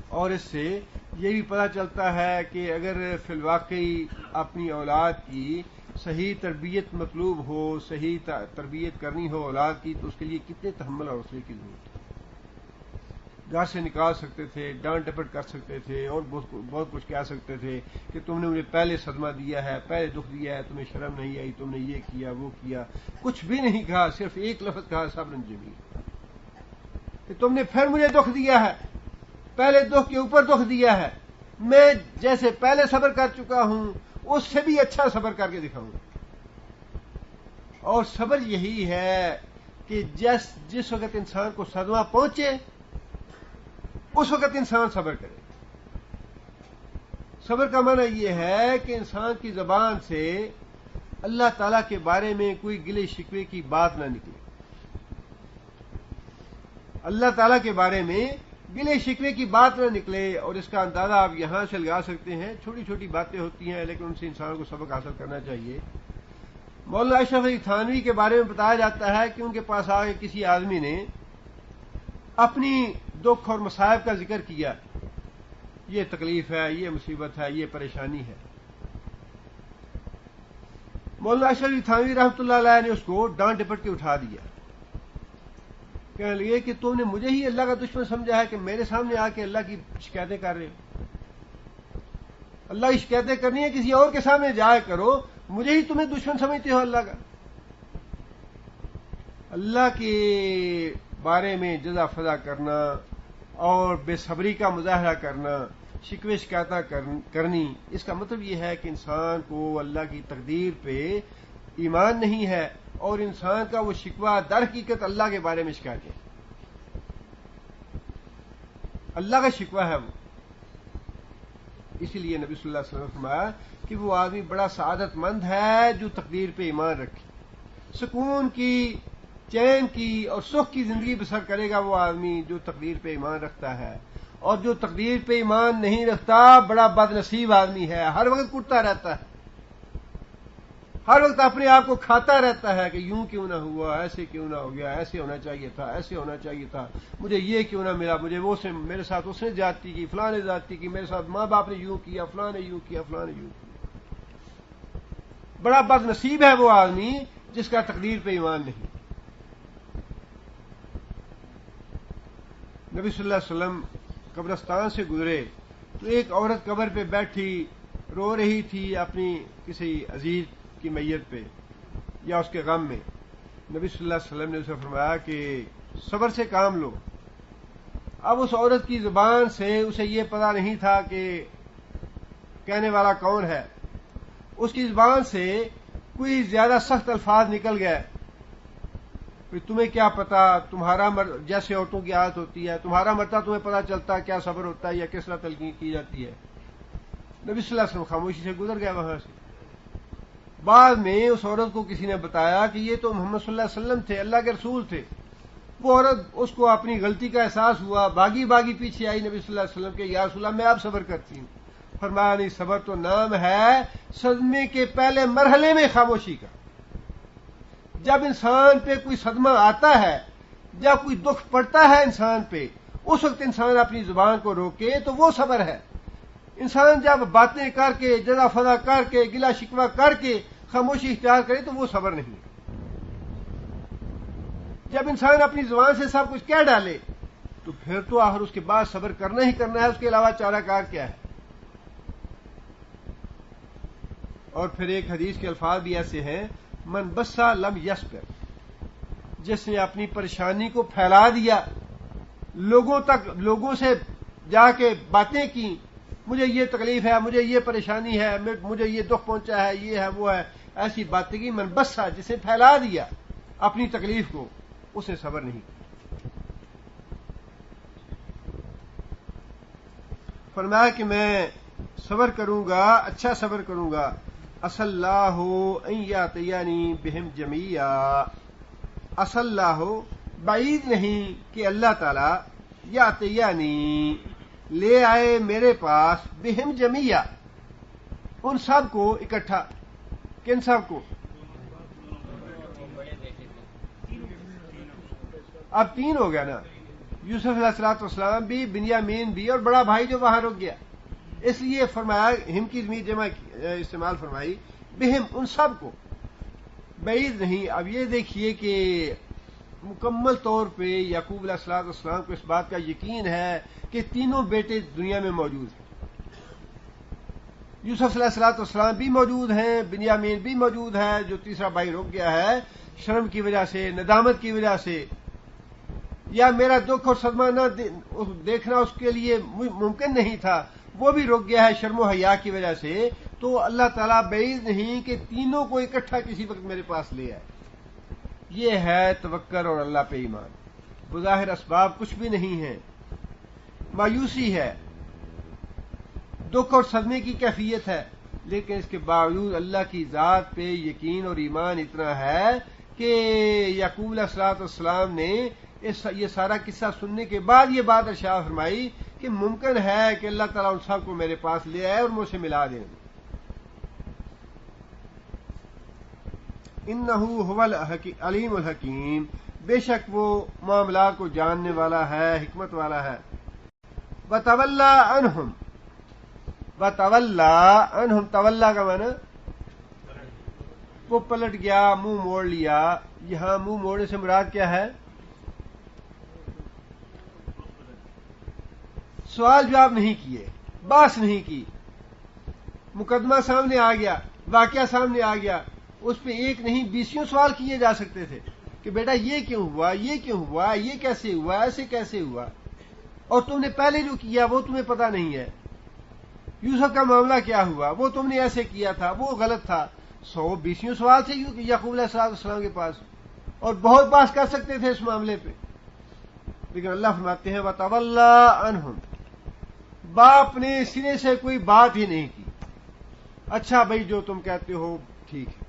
اور اس سے یہ بھی پتہ چلتا ہے کہ اگر فی الواقعی اپنی اولاد کی صحیح تربیت مطلوب ہو، صحیح تربیت کرنی ہو اولاد کی، تو اس کے لیے کتنے تحمل اور حوصلے کی ضرورت ہے۔ گھر سے نکال سکتے تھے، ڈانٹ ڈپٹ کر سکتے تھے، اور بہت کچھ کہہ سکتے تھے کہ تم نے مجھے پہلے صدمہ دیا ہے، پہلے دکھ دیا ہے، تمہیں شرم نہیں آئی، تم نے یہ کیا وہ کیا، کچھ بھی نہیں کہا، صرف ایک لفظ کہا صبر جمیل، کہ تم نے پھر مجھے دکھ دیا ہے، پہلے دکھ کے اوپر دکھ دیا ہے، میں جیسے پہلے صبر کر چکا ہوں اس سے بھی اچھا صبر کر کے دکھاؤں گا۔ اور صبر یہی ہے کہ جس وقت انسان کو صدمہ پہنچے اس وقت انسان صبر کرے. صبر کا معنی یہ ہے کہ انسان کی زبان سے اللہ تعالیٰ کے بارے میں کوئی گلے شکوے کی بات نہ نکلے. اللہ تعالیٰ کے بارے میں گلے شکوے کی بات نہ نکلے. اور اس کا اندازہ آپ یہاں سے لگا سکتے ہیں. چھوٹی چھوٹی باتیں ہوتی ہیں لیکن ان سے انسان کو سبق حاصل کرنا چاہیے. مولانا اشرف علی تھانوی کے بارے میں بتایا جاتا ہے کہ ان کے پاس آ کے کسی آدمی نے اپنی دکھ اور مصائب کا ذکر کیا. یہ تکلیف ہے, یہ مصیبت ہے, یہ پریشانی ہے. مولانا اشرف علی تھانوی رحمۃ اللہ علیہ نے اس کو ڈانٹ ڈپٹ کے اٹھا دیا. کہنے لگے کہ تم نے مجھے ہی اللہ کا دشمن سمجھا ہے کہ میرے سامنے آ کے اللہ کی شکایتیں کر رہے ہو. اللہ کی شکایتیں کرنی ہے کسی اور کے سامنے جایا کرو, مجھے ہی تمہیں دشمن سمجھتے ہو اللہ کا. اللہ کے بارے میں جزا فضا کرنا اور بے صبری کا مظاہرہ کرنا, شکوے شکایتیں کرنی, اس کا مطلب یہ ہے کہ انسان کو اللہ کی تقدیر پہ ایمان نہیں ہے اور انسان کا وہ شکوہ در حقیقت اللہ کے بارے میں شکایت ہے. اللہ کا شکوہ ہے وہ. اسی لیے نبی صلی اللہ علیہ وسلم نے فرمایا کہ وہ آدمی بڑا سعادت مند ہے جو تقدیر پہ ایمان رکھے, سکون کی, چین کی اور سکھ کی زندگی بسر کرے گا وہ آدمی جو تقدیر پہ ایمان رکھتا ہے. اور جو تقدیر پہ ایمان نہیں رکھتا بڑا بد نصیب آدمی ہے. ہر وقت کٹتا رہتا ہے, ہر وقت اپنے آپ کو کھاتا رہتا ہے کہ یوں کیوں نہ ہوا, ایسے کیوں نہ ہو گیا, ایسے ہونا چاہیے تھا, ایسے ہونا چاہیے تھا, مجھے یہ کیوں نہ ملا, مجھے وہ سے میرے ساتھ اس نے زیادتی کی, فلاں نے زیادتی کی, میرے ساتھ ماں باپ نے یوں کیا, فلاں نے یوں کیا, فلاں نے یوں کیا. بڑا بد نصیب ہے وہ آدمی جس کا تقدیر پہ ایمان نہیں. نبی صلی اللہ علیہ وسلم قبرستان سے گزرے تو ایک عورت قبر پہ بیٹھی رو رہی تھی اپنی کسی عزیز کی میت پہ یا اس کے غم میں. نبی صلی اللہ علیہ وسلم نے اسے فرمایا کہ صبر سے کام لو. اب اس عورت کی زبان سے اسے یہ پتا نہیں تھا کہ کہنے والا کون ہے. اس کی زبان سے کوئی زیادہ سخت الفاظ نکل گئے. تمہیں کیا پتا, تمہارا جیسے عورتوں کی عادت ہوتی ہے, تمہارا مرتا تمہیں پتا چلتا ہے کیا صبر ہوتا ہے یا کس طرح تلقین کی جاتی ہے. نبی صلی اللہ علیہ وسلم خاموشی سے گزر گیا وہاں سے. بعد میں اس عورت کو کسی نے بتایا کہ یہ تو محمد صلی اللہ علیہ وسلم تھے, اللہ کے رسول تھے. وہ عورت, اس کو اپنی غلطی کا احساس ہوا, بھاگی بھاگی پیچھے آئی نبی صلی اللہ علیہ وسلم کے, یا رسول اللہ میں اب صبر کرتی ہوں. فرمایا نہیں, صبر تو نام ہے صدمے کے پہلے مرحلے میں خاموشی کا. جب انسان پہ کوئی صدمہ آتا ہے, جب کوئی دکھ پڑتا ہے انسان پہ, اس وقت انسان اپنی زبان کو روکے تو وہ صبر ہے. انسان جب باتیں کر کے, جزا فضا کر کے, گلا شکوہ کر کے خاموشی اختیار کرے تو وہ صبر نہیں. جب انسان اپنی زبان سے سب کچھ کہہ ڈالے تو پھر تو آخر اس کے بعد صبر کرنا ہی کرنا ہے, اس کے علاوہ چارہ کار کیا ہے. اور پھر ایک حدیث کے الفاظ بھی ایسے ہیں, من بسا لم یصبر, جس نے اپنی پریشانی کو پھیلا دیا, لوگوں تک, لوگوں سے جا کے باتیں کی, مجھے یہ تکلیف ہے, مجھے یہ پریشانی ہے, مجھے یہ دکھ پہنچا ہے, یہ ہے وہ ہے, ایسی باتیں کی. من بسا, جسے پھیلا دیا اپنی تکلیف کو, اسے صبر نہیں کیا. فرمایا کہ میں صبر کروں گا, اچھا صبر کروں گا. اصل اللہ ان یاتینی بہم جمیعا, اصل اللہ بعید نہیں کہ اللہ تعالی یاتینی لے آئے میرے پاس, بہم جمیعا ان سب کو اکٹھا. کن سب کو؟ اب تین ہو گیا نا, یوسف علیہ الصلوۃ والسلام بھی, بنیامین بھی, اور بڑا بھائی جو وہاں رک گیا. اس لیے فرمایا, ہم کی ضمیر جمع استعمال فرمائی, بہم ان سب کو, بعید نہیں. اب یہ دیکھیے کہ مکمل طور پہ یعقوب علیہ الصلوۃ والسلام کو اس بات کا یقین ہے کہ تینوں بیٹے دنیا میں موجود ہیں. یوسف علیہ الصلوۃ والسلام بھی موجود ہیں, بنیامین بھی موجود ہے, جو تیسرا بھائی رک گیا ہے شرم کی وجہ سے, ندامت کی وجہ سے, یا میرا دکھ اور صدمہ نہ دیکھنا اس کے لیے ممکن نہیں تھا, وہ بھی رک گیا ہے شرم و حیا کی وجہ سے. تو اللہ تعالیٰ بعید نہیں کہ تینوں کو اکٹھا کسی وقت میرے پاس لے آئے. یہ ہے توکل اور اللہ پہ ایمان. بظاہر اسباب کچھ بھی نہیں ہے، مایوسی ہے، دکھ اور صدمے کی کیفیت ہے، لیکن اس کے باوجود اللہ کی ذات پہ یقین اور ایمان اتنا ہے کہ یعقوب علیہ الصلوۃ والسلام نے یہ سارا قصہ سننے کے بعد یہ بات ارشاد فرمائی کہ ممکن ہے کہ اللہ تعالیٰ ان سب کو میرے پاس لے آئے اور مجھ سے ملا دیں. انہ هو العلیم الحکیم، بے شک وہ معاملات کو جاننے والا ہے، حکمت والا ہے. وتولی عنہم، وتولی عنہم، تولی کا معنی وہ پلٹ گیا، منہ موڑ لیا. یہاں منہ موڑنے سے مراد کیا ہے؟ سوال جواب نہیں کیے، بحث نہیں کی. مقدمہ سامنے آ گیا، واقعہ سامنے آ گیا، اس پہ ایک نہیں 20 سوال کیے جا سکتے تھے کہ بیٹا یہ کیوں ہوا، یہ کیوں ہوا، یہ کیسے ہوا، ایسے کیسے ہوا، اور تم نے پہلے جو کیا وہ تمہیں پتا نہیں ہے. یوسف کا معاملہ کیا ہوا، وہ تم نے ایسے کیا تھا، وہ غلط تھا. 120 سوال تھے یعقوب علیہ السلام کے پاس، اور بہت بحث کر سکتے تھے اس معاملے پہ. لیکن اللہ فرماتے ہیں وتولی عنہم، باپ نے سرے سے کوئی بات ہی نہیں کی. اچھا بھائی جو تم کہتے ہو ٹھیک ہے،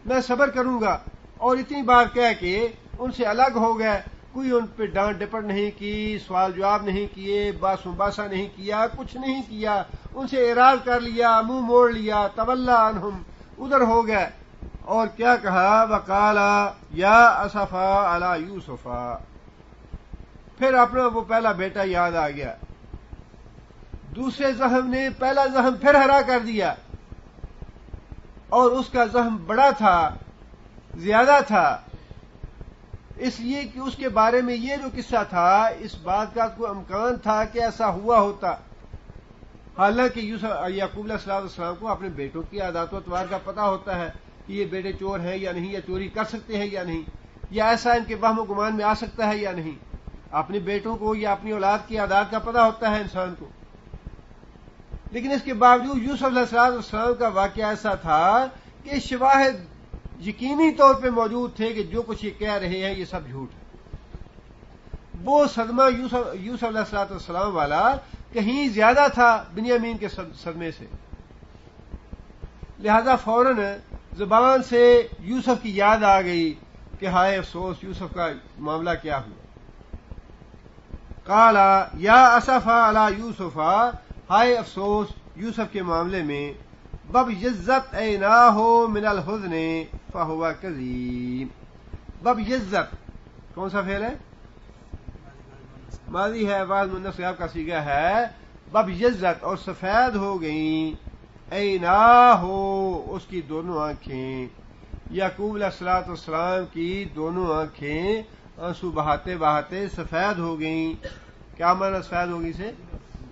میں صبر کروں گا. اور اتنی بار کہہ کے ان سے الگ ہو گئے. کوئی ان پہ ڈانٹ ڈپٹ نہیں کی، سوال جواب نہیں کیے، باس مباحثہ نہیں کیا، کچھ نہیں کیا. ان سے اعراض کر لیا، منہ موڑ لیا. تولی عنہم، ادھر ہو گئے. اور کیا کہا؟ وقال یا اسفا علی یوسف، پھر اپنا وہ پہلا بیٹا یاد آ گیا. دوسرے زخم نے پہلا زخم پھر ہرا کر دیا، اور اس کا زخم بڑا تھا، زیادہ تھا، اس لیے کہ اس کے بارے میں یہ جو قصہ تھا، اس بات کا کوئی امکان تھا کہ ایسا ہوا ہوتا. حالانکہ یعقوب علیہ السلام کو اپنے بیٹوں کی عادات و اطوار کا پتہ ہوتا ہے کہ یہ بیٹے چور ہیں یا نہیں، یا چوری کر سکتے ہیں یا نہیں، یا ایسا ان کے وہم و گمان میں آ سکتا ہے یا نہیں. اپنے بیٹوں کو یا اپنی اولاد کی عادات کا پتہ ہوتا ہے انسان کو. لیکن اس کے باوجود یوسف علیہ السلام کا واقعہ ایسا تھا کہ شواہد یقینی طور پہ موجود تھے کہ جو کچھ یہ کہہ رہے ہیں یہ سب جھوٹ ہے. وہ صدمہ یوسف علیہ السلام والا کہیں زیادہ تھا بنیامین کے صدمے سے. لہذا فوراً زبان سے یوسف کی یاد آ گئی کہ ہائے افسوس یوسف کا معاملہ کیا ہوا. قال یا اسفا علی یوسف، ہائے افسوس یوسف کے معاملے میں. بب یزت عیناہ من الحزن فہو کظیم. بب یزت کون سا فعل ہے؟ ماضی ہے، بعض مؤنث غائب کا صیغہ ہے. بب یزت، اور سفید ہو گئیں، عیناہ اس کی دونوں آنکھیں، یعقوب علیہ السلام کی دونوں آنکھیں آنسو بہاتے بہاتے سفید ہو گئیں. کیا معنی سفید ہوگی سے؟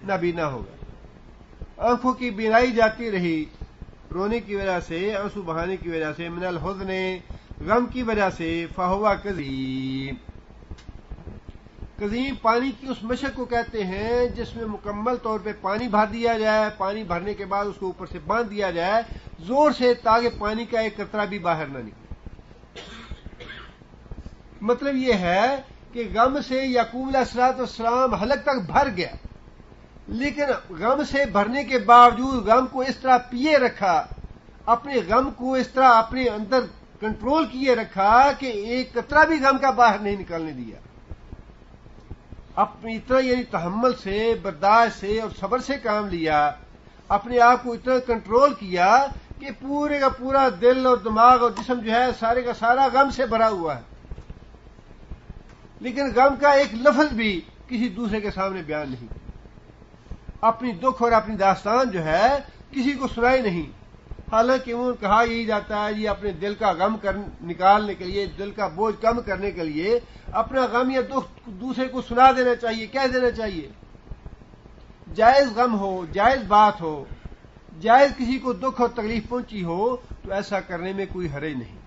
نابینا ہو گئے. آنکھوں کی بینائی جاتی رہی رونے کی وجہ سے، آنسو بہانے کی وجہ سے، من الحزن غم کی وجہ سے. فہو کظیم، کظیم پانی کی اس مشق کو کہتے ہیں جس میں مکمل طور پہ پانی بھر دیا جائے، پانی بھرنے کے بعد اس کو اوپر سے باندھ دیا جائے زور سے تاکہ پانی کا ایک قطرہ بھی باہر نہ نکلے. مطلب یہ ہے کہ غم سے یعقوب علیہ السلام حلق تک بھر گیا، لیکن غم سے بھرنے کے باوجود غم کو اس طرح پیے رکھا، اپنے غم کو اس طرح اپنے اندر کنٹرول کیے رکھا کہ ایک قطرہ بھی غم کا باہر نہیں نکلنے دیا. اپنی اتنا یعنی تحمل سے، برداشت سے اور صبر سے کام لیا، اپنے آپ کو اتنا کنٹرول کیا کہ پورے کا پورا دل اور دماغ اور جسم جو ہے سارے کا سارا غم سے بھرا ہوا ہے، لیکن غم کا ایک لفظ بھی کسی دوسرے کے سامنے بیان نہیں. اپنی دکھ اور اپنی داستان جو ہے کسی کو سنائی نہیں. حالانکہ وہ کہا یہی جاتا ہے یہ اپنے دل کا غم نکالنے کے لیے، دل کا بوجھ کم کرنے کے لیے اپنا غم یا دکھ دوسرے کو سنا دینا چاہیے، کہہ دینا چاہیے. جائز غم ہو، جائز بات ہو، جائز کسی کو دکھ اور تکلیف پہنچی ہو تو ایسا کرنے میں کوئی حرج نہیں.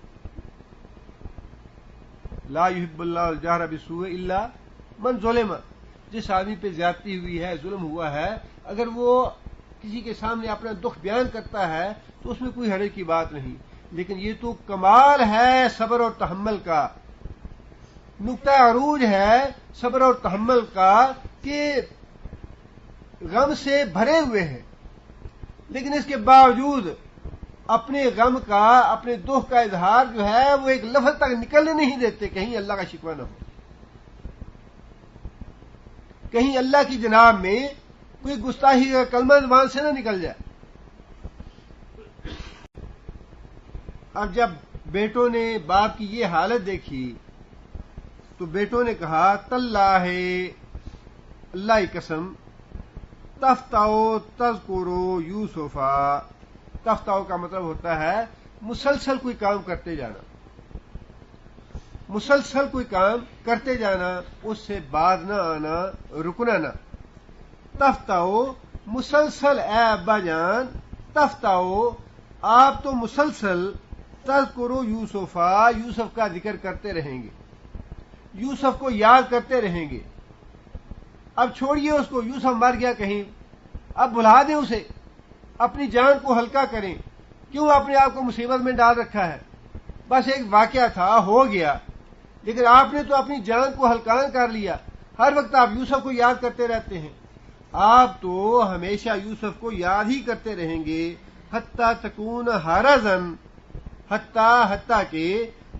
لا یحب اللہ الجہر بالسوء الا من ظلم. جس آدمی پہ زیادتی ہوئی ہے، ظلم ہوا ہے، اگر وہ کسی کے سامنے اپنا دکھ بیان کرتا ہے تو اس میں کوئی حرج کی بات نہیں. لیکن یہ تو کمال ہے صبر اور تحمل کا، نقطہ عروج ہے صبر اور تحمل کا کہ غم سے بھرے ہوئے ہیں، لیکن اس کے باوجود اپنے غم کا، اپنے دکھ کا اظہار جو ہے وہ ایک لفظ تک نکلنے نہیں دیتے، کہیں اللہ کا شکوہ نہ ہو، کہیں اللہ کی جناب میں کوئی گستاخی کا کلمہ زبان سے نہ نکل جائے۔ اب جب بیٹوں نے باپ کی یہ حالت دیکھی تو بیٹوں نے کہا تاللہ اللہ کی قسم تفتاؤ تذکرو یوسفا، تفتاؤ کا مطلب ہوتا ہے مسلسل کوئی کام کرتے جانا، مسلسل کوئی کام کرتے جانا، اس سے باز نہ آنا، رکنا نہ۔ تفتاؤ مسلسل، اے ابا جان تفتاؤ آپ تو مسلسل تذکرو یوسفا، یوسف کا ذکر کرتے رہیں گے، یوسف کو یاد کرتے رہیں گے۔ اب چھوڑیے اس کو، یوسف مر گیا کہیں، اب بھلا دیں اسے، اپنی جان کو ہلکا کریں، کیوں اپنے آپ کو مصیبت میں ڈال رکھا ہے؟ بس ایک واقعہ تھا، ہو گیا، لیکن آپ نے تو اپنی جان کو ہلکان کر لیا، ہر وقت آپ یوسف کو یاد کرتے رہتے ہیں۔ آپ تو ہمیشہ یوسف کو یاد ہی کرتے رہیں گے، حتیٰ تکون حرزن، حتیٰ کہ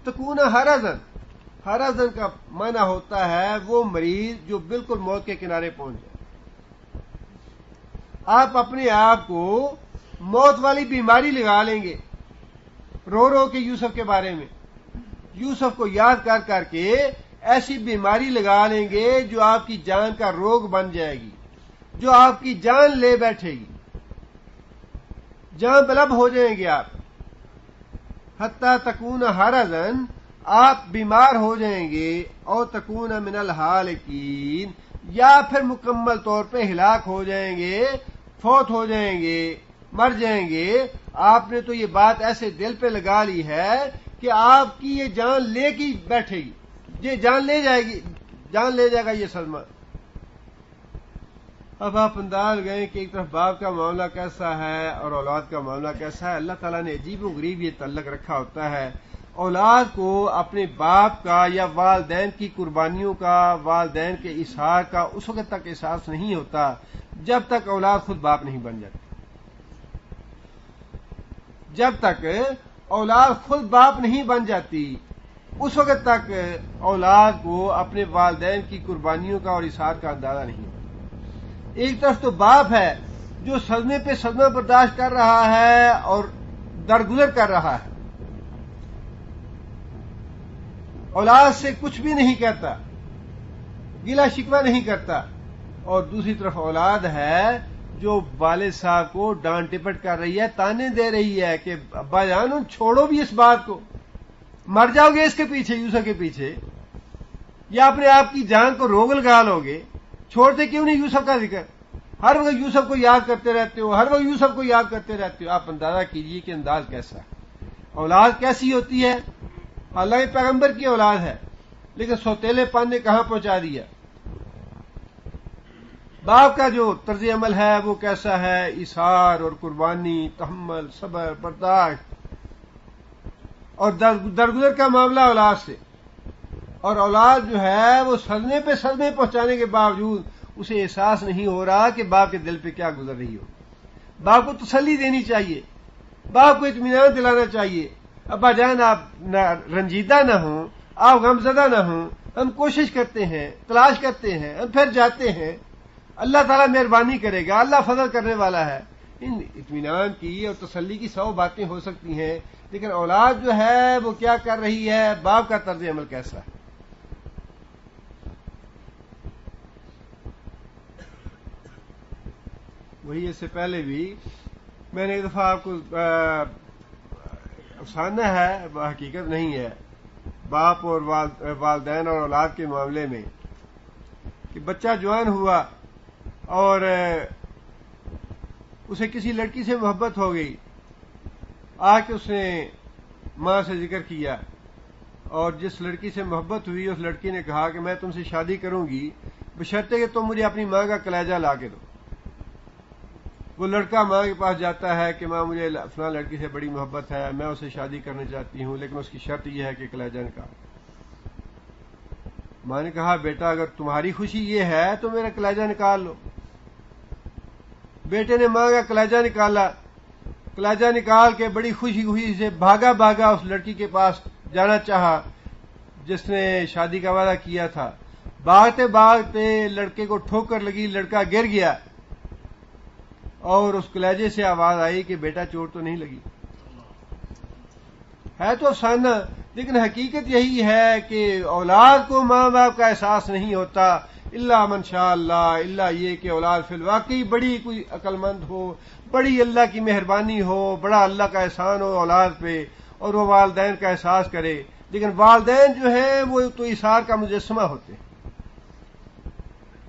تکون حرزن، حرزن کا معنی ہوتا ہے وہ مریض جو بالکل موت کے کنارے پہنچ جائے۔ آپ اپنے آپ کو موت والی بیماری لگا لیں گے، رو رو کے یوسف کے بارے میں، یوسف کو یاد کر کر کے ایسی بیماری لگا لیں گے جو آپ کی جان کا روگ بن جائے گی، جو آپ کی جان لے بیٹھے گی، جان بلب ہو جائیں گے آپ۔ حتیٰ تکون حرزن، آپ بیمار ہو جائیں گے، اور تکون من الحالکین، یا پھر مکمل طور پہ ہلاک ہو جائیں گے، فوت ہو جائیں گے، مر جائیں گے۔ آپ نے تو یہ بات ایسے دل پہ لگا لی ہے کہ آپ کی یہ جان لے کے بیٹھے گی، یہ جان لے جائے گی، جان لے جائے گا یہ صدمہ۔ اب آپ انداز گئے کہ ایک طرف باپ کا معاملہ کیسا ہے اور اولاد کا معاملہ کیسا ہے۔ اللہ تعالیٰ نے عجیب و غریب یہ تعلق رکھا ہوتا ہے، اولاد کو اپنے باپ کا یا والدین کی قربانیوں کا، والدین کے اظہار کا اس وقت تک احساس نہیں ہوتا جب تک اولاد خود باپ نہیں بن جاتی، جب تک اولاد خود باپ نہیں بن جاتی اس وقت تک اولاد کو اپنے والدین کی قربانیوں کا اور اظہار کا اندازہ نہیں ہوتا۔ ایک طرف تو باپ ہے جو صدمے پہ صدمہ برداشت کر رہا ہے اور درگزر کر رہا ہے، اولاد سے کچھ بھی نہیں کہتا، گلہ شکوہ نہیں کرتا، اور دوسری طرف اولاد ہے جو والد صاحب کو ڈانٹ ٹپٹ کر رہی ہے، تانے دے رہی ہے کہ ابا جان چھوڑو بھی اس بات کو، مر جاؤ گے اس کے پیچھے، یوسف کے پیچھے، یا اپنے آپ کی جان کو روگ لگا لو گے، چھوڑتے کیوں نہیں یوسف کا ذکر؟ ہر وقت یوسف کو یاد کرتے رہتے ہو، ہر وقت یوسف کو یاد کرتے رہتے ہو۔ آپ اندازہ کیجئے کہ انداز کیسا ہے، اولاد کیسی ہوتی ہے۔ اللہ کے پیغمبر کی اولاد ہے، لیکن سوتیلے پن نے کہاں پہنچا دیا۔ باپ کا جو طرز عمل ہے وہ کیسا ہے، اظہار اور قربانی، تحمل، صبر، برداشت، اور درگزر کا معاملہ اولاد سے، اور اولاد جو ہے وہ صدمے پہ صدمے پہنچانے کے باوجود اسے احساس نہیں ہو رہا کہ باپ کے دل پہ کیا گزر رہی ہو۔ باپ کو تسلی دینی چاہیے، باپ کو اطمینان دلانا چاہیے، ابا جان آپ رنجیدہ نہ ہوں، آپ غمزدہ نہ ہوں، ہم کوشش کرتے ہیں، تلاش کرتے ہیں، ہم پھر جاتے ہیں، اللہ تعالیٰ مہربانی کرے گا، اللہ فضل کرنے والا ہے۔ ان اطمینان کی اور تسلی کی 100 باتیں ہو سکتی ہیں، لیکن اولاد جو ہے وہ کیا کر رہی ہے، باپ کا طرز عمل کیسا ہے۔ وہی اس سے پہلے بھی میں نے ایک دفعہ آپ کو افسانہ ہے، حقیقت نہیں ہے، باپ اور والدین اور اولاد کے معاملے میں، کہ بچہ جوان ہوا اور اسے کسی لڑکی سے محبت ہو گئی، آ کے اس نے ماں سے ذکر کیا، اور جس لڑکی سے محبت ہوئی اس لڑکی نے کہا کہ میں تم سے شادی کروں گی بشرطے کہ تم مجھے اپنی ماں کا کلیجہ لا کے دو۔ وہ لڑکا ماں کے پاس جاتا ہے کہ ماں مجھے فلاں لڑکی سے بڑی محبت ہے، میں اسے شادی کرنا چاہتی ہوں، لیکن اس کی شرط یہ ہے کہ کلیجہ نکال۔ ماں نے کہا بیٹا اگر تمہاری خوشی یہ ہے تو میرا کلیجہ نکال لو۔ بیٹے نے ماں کا کلیجہ نکالا، کلیجہ نکال کے بڑی خوشی سے بھاگا بھاگا اس لڑکی کے پاس جانا چاہا جس نے شادی کا وعدہ کیا تھا۔ بھاگتے بھاگتے لڑکے کو ٹھوکر لگی، لڑکا گر گیا اور اس کلیجے سے آواز آئی کہ بیٹا چوٹ تو نہیں لگی۔ ہے تو افسانہ، لیکن حقیقت یہی ہے کہ اولاد کو ماں باپ کا احساس نہیں ہوتا الا من شاء اللہ، الا یہ کہ اولاد فی الواقعی بڑی کوئی عقل مند ہو، بڑی اللہ کی مہربانی ہو، بڑا اللہ کا احسان ہو اولاد پہ، اور وہ والدین کا احساس کرے۔ لیکن والدین جو ہیں وہ تو ایثار کا مجسمہ ہوتے ہیں،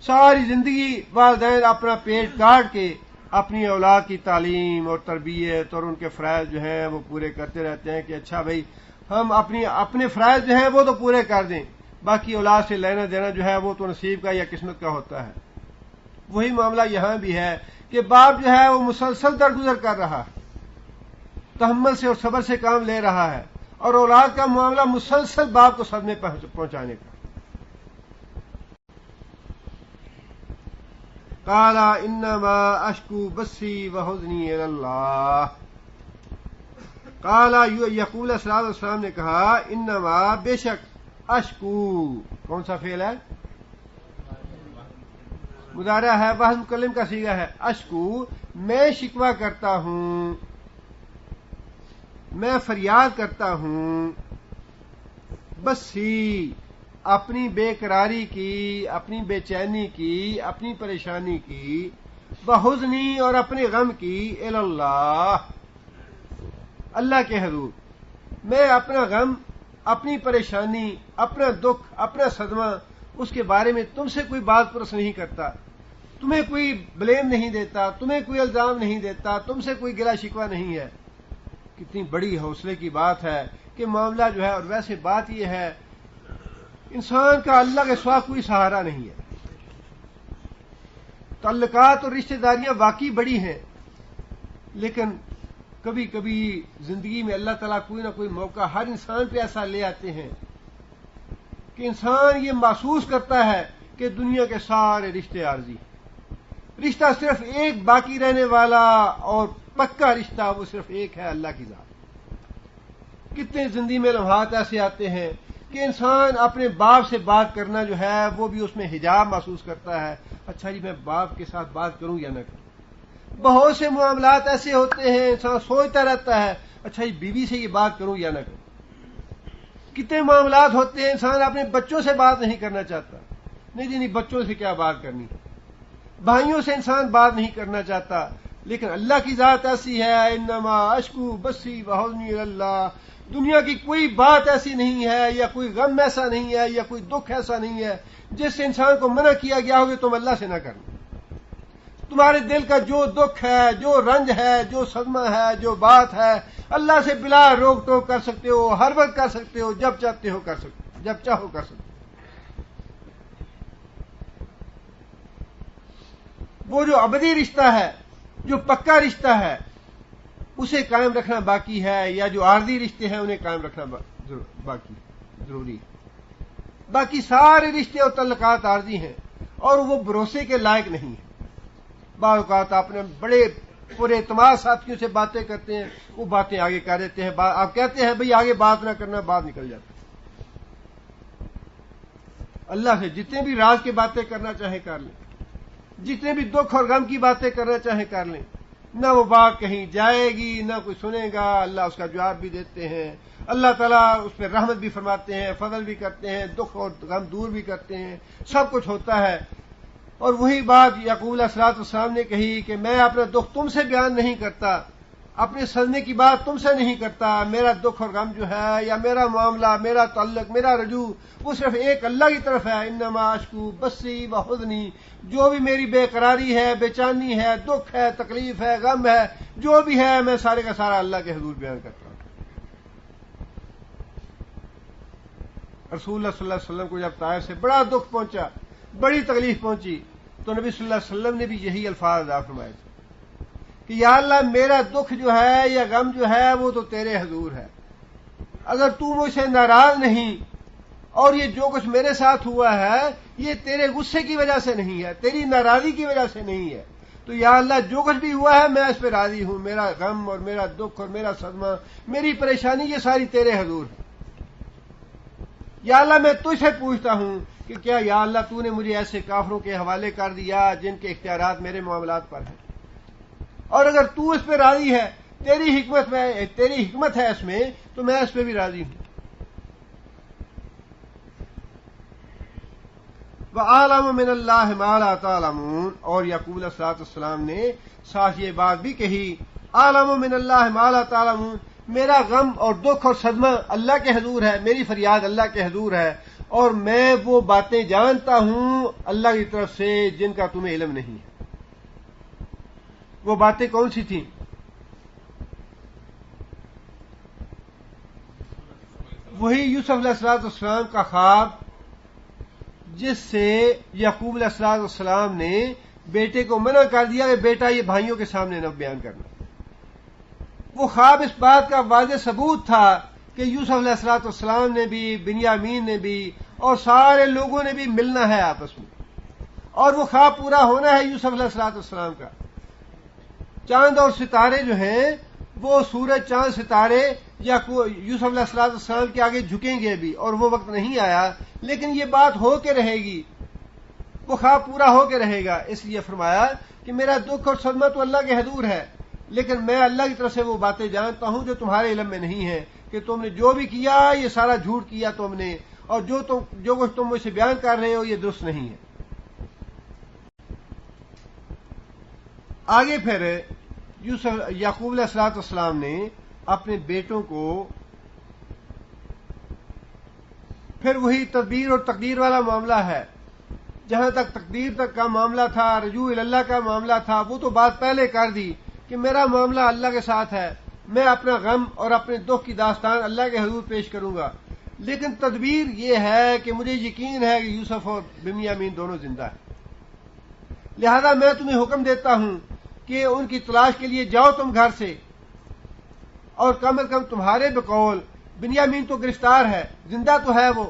ساری زندگی والدین اپنا پیٹ کاٹ کے اپنی اولاد کی تعلیم اور تربیت اور ان کے فرائض جو ہیں وہ پورے کرتے رہتے ہیں کہ اچھا بھائی ہم اپنے فرائض جو ہیں وہ تو پورے کر دیں، باقی اولاد سے لینا دینا جو ہے وہ تو نصیب کا یا قسمت کا ہوتا ہے۔ وہی معاملہ یہاں بھی ہے کہ باپ جو ہے وہ مسلسل درگزر کر رہا ہے، تحمل سے اور صبر سے کام لے رہا ہے، اور اولاد کا معاملہ مسلسل باپ کو صدمے پہنچانے کا۔ قال انما اشکو بثی وحزنی الی اللہ۔ قال یقول صلی اللہ علیہ وسلم نے کہا انما بے شک اشکو، کون سا فعل ہے؟ مضارع ہے، واحد مکلم کا صیغہ ہے۔ اشکو میں شکوہ کرتا ہوں، میں فریاد کرتا ہوں، بثی اپنی بے قراری کی، اپنی بے چینی کی، اپنی پریشانی کی، بحزنی اور اپنے غم کی، الی اللہ اللہ کے حضور۔ میں اپنا غم، اپنی پریشانی، اپنا دکھ، اپنا صدمہ اس کے بارے میں تم سے کوئی بات پرس نہیں کرتا، تمہیں کوئی بلیم نہیں دیتا، تمہیں کوئی الزام نہیں دیتا، تم سے کوئی گلہ شکوہ نہیں ہے۔ کتنی بڑی حوصلے کی بات ہے کہ معاملہ جو ہے، اور ویسے بات یہ ہے انسان کا اللہ کے سوا کوئی سہارا نہیں ہے۔ تعلقات اور رشتہ داریاں واقعی بڑی ہیں، لیکن کبھی کبھی زندگی میں اللہ تعالیٰ کوئی نہ کوئی موقع ہر انسان پہ ایسا لے آتے ہیں کہ انسان یہ محسوس کرتا ہے کہ دنیا کے سارے رشتے عارضی، رشتہ صرف ایک باقی رہنے والا اور پکا رشتہ وہ صرف ایک ہے، اللہ کی ذات۔ کتنے زندگی میں لمحات ایسے آتے ہیں کہ انسان اپنے باپ سے بات کرنا جو ہے وہ بھی اس میں حجاب محسوس کرتا ہے، اچھا جی میں باپ کے ساتھ بات کروں یا نہ کروں۔ بہت سے معاملات ایسے ہوتے ہیں انسان سوچتا رہتا ہے اچھا جی بیوی سے یہ بات کروں یا نہ کروں۔ کتنے معاملات ہوتے ہیں انسان اپنے بچوں سے بات نہیں کرنا چاہتا، نہیں جی نہیں بچوں سے کیا بات کرنی، بھائیوں سے انسان بات نہیں کرنا چاہتا، لیکن اللہ کی ذات ایسی ہے انما اشکو بثی وحزنی الی اللہ۔ دنیا کی کوئی بات ایسی نہیں ہے یا کوئی غم ایسا نہیں ہے یا کوئی دکھ ایسا نہیں ہے جس سے انسان کو منع کیا گیا ہو کہ تم اللہ سے نہ کرنا۔ تمہارے دل کا جو دکھ ہے، جو رنج ہے، جو صدمہ ہے، جو بات ہے، اللہ سے بلا روک ٹوک کر سکتے ہو، ہر وقت کر سکتے ہو، جب چاہتے ہو کر سکتے ہو، جب چاہو کر سکتے ہو۔ وہ جو ابدی رشتہ ہے، جو پکا رشتہ ہے، اسے قائم رکھنا باقی ہے، یا جو عارضی رشتے ہیں انہیں قائم رکھنا باقی ضروری ہے۔ باقی سارے رشتے اور تعلقات عارضی ہیں اور وہ بھروسے کے لائق نہیں ہیں۔ بعض اوقات آپ نے بڑے پورے اعتماد ساتھیوں سے باتیں کرتے ہیں، وہ باتیں آگے کر دیتے ہیں، آپ کہتے ہیں بھئی آگے بات نہ کرنا، بات نکل جاتی ہے۔ اللہ سے جتنے بھی راز کی باتیں کرنا چاہیں کر لیں، جتنے بھی دکھ اور غم کی باتیں کرنا چاہیں کر لیں، نہ وہ بات کہیں جائے گی، نہ کوئی سنے گا، اللہ اس کا جواب بھی دیتے ہیں، اللہ تعالیٰ اس پہ رحمت بھی فرماتے ہیں، فضل بھی کرتے ہیں، دکھ اور غم دور بھی کرتے ہیں، سب کچھ ہوتا ہے۔ اور وہی بات یعقوب علیہ الصلوۃ والسلام نے کہی کہ میں اپنا دکھ تم سے بیان نہیں کرتا، اپنے صدمے کی بات تم سے نہیں کرتا، میرا دکھ اور غم جو ہے یا میرا معاملہ، میرا تعلق، میرا رجوع وہ صرف ایک اللہ کی طرف ہے۔ انما اشکو بثی وحزنی، جو بھی میری بے قراری ہے، بے چینی ہے، دکھ ہے، تکلیف ہے، غم ہے، جو بھی ہے میں سارے کا سارا اللہ کے حضور بیان کرتا ہوں۔ رسول اللہ صلی اللہ علیہ وسلم کو جب طائف سے بڑا دکھ پہنچا، بڑی تکلیف پہنچی، تو نبی صلی اللہ علیہ وسلم نے بھی یہی الفاظ ادا فرمائے تھے کہ یا اللہ میرا دکھ جو ہے یا غم جو ہے وہ تو تیرے حضور ہے، اگر تو مجھ سے ناراض نہیں اور یہ جو کچھ میرے ساتھ ہوا ہے یہ تیرے غصے کی وجہ سے نہیں ہے، تیری ناراضی کی وجہ سے نہیں ہے، تو یا اللہ جو کچھ بھی ہوا ہے میں اس پہ راضی ہوں، میرا غم اور میرا دکھ اور میرا صدمہ، میری پریشانی یہ ساری تیرے حضور ہے۔ یا اللہ میں تجھ سے پوچھتا ہوں کہ کیا یا اللہ تو نے مجھے ایسے کافروں کے حوالے کر دیا جن کے اختیارات میرے معاملات پر ہیں، اور اگر تو اس پہ راضی ہے، تیری حکمت ہے اس میں، تو میں اس پہ بھی راضی ہوں۔ وَأَعْلَمُ مِنَ اللَّهِ مَا لَا تَعْلَمُونَ، اور یعقوب علیہ الصلوۃ والسلام نے ساتھ یہ بات بھی کہی، اعلم من اللہ ما لا تعلمون، میرا غم اور دکھ اور صدمہ اللہ کے حضور ہے، میری فریاد اللہ کے حضور ہے، اور میں وہ باتیں جانتا ہوں اللہ کی طرف سے جن کا تمہیں علم نہیں ہے۔ وہ باتیں کون سی تھیں؟ وہی یوسف علیہ الصلوۃ والسلام کا خواب جس سے یعقوب علیہ الصلوۃ والسلام نے بیٹے کو منع کر دیا کہ بیٹا یہ بھائیوں کے سامنے نہ بیان کرنا۔ وہ خواب اس بات کا واضح ثبوت تھا کہ یوسف علیہ الصلوۃ والسلام نے بھی، بنیامین نے بھی اور سارے لوگوں نے بھی ملنا ہے آپس میں، اور وہ خواب پورا ہونا ہے یوسف علیہ الصلوۃ والسلام کا۔ چاند اور ستارے جو ہیں وہ سورج، چاند، ستارے یوسف علیہ الصلوۃ والسلام کے آگے جھکیں گے بھی، اور وہ وقت نہیں آیا، لیکن یہ بات ہو کے رہے گی، وہ خواب پورا ہو کے رہے گا۔ اس لیے فرمایا کہ میرا دکھ اور صدمہ تو اللہ کے حضور ہے، لیکن میں اللہ کی طرف سے وہ باتیں جانتا ہوں جو تمہارے علم میں نہیں ہیں، کہ تم نے جو بھی کیا یہ سارا جھوٹ کیا تم نے، اور جو کچھ تم مجھ سے بیان کر رہے ہو یہ درست نہیں ہے۔ آگے پھر یعقوب علیہ الصلوۃ والسلام نے اپنے بیٹوں کو پھر وہی تدبیر اور تقدیر والا معاملہ ہے، جہاں تک تقدیر تک کا معاملہ تھا، رجوع اللہ کا معاملہ تھا، وہ تو بات پہلے کر دی کہ میرا معاملہ اللہ کے ساتھ ہے، میں اپنا غم اور اپنے دکھ کی داستان اللہ کے حضور پیش کروں گا، لیکن تدبیر یہ ہے کہ مجھے یقین ہے کہ یوسف اور بنیامین دونوں زندہ ہیں، لہذا میں تمہیں حکم دیتا ہوں کہ ان کی تلاش کے لیے جاؤ تم گھر سے، اور کم از کم تمہارے بقول بنیامین تو گرفتار ہے، زندہ تو ہے وہ،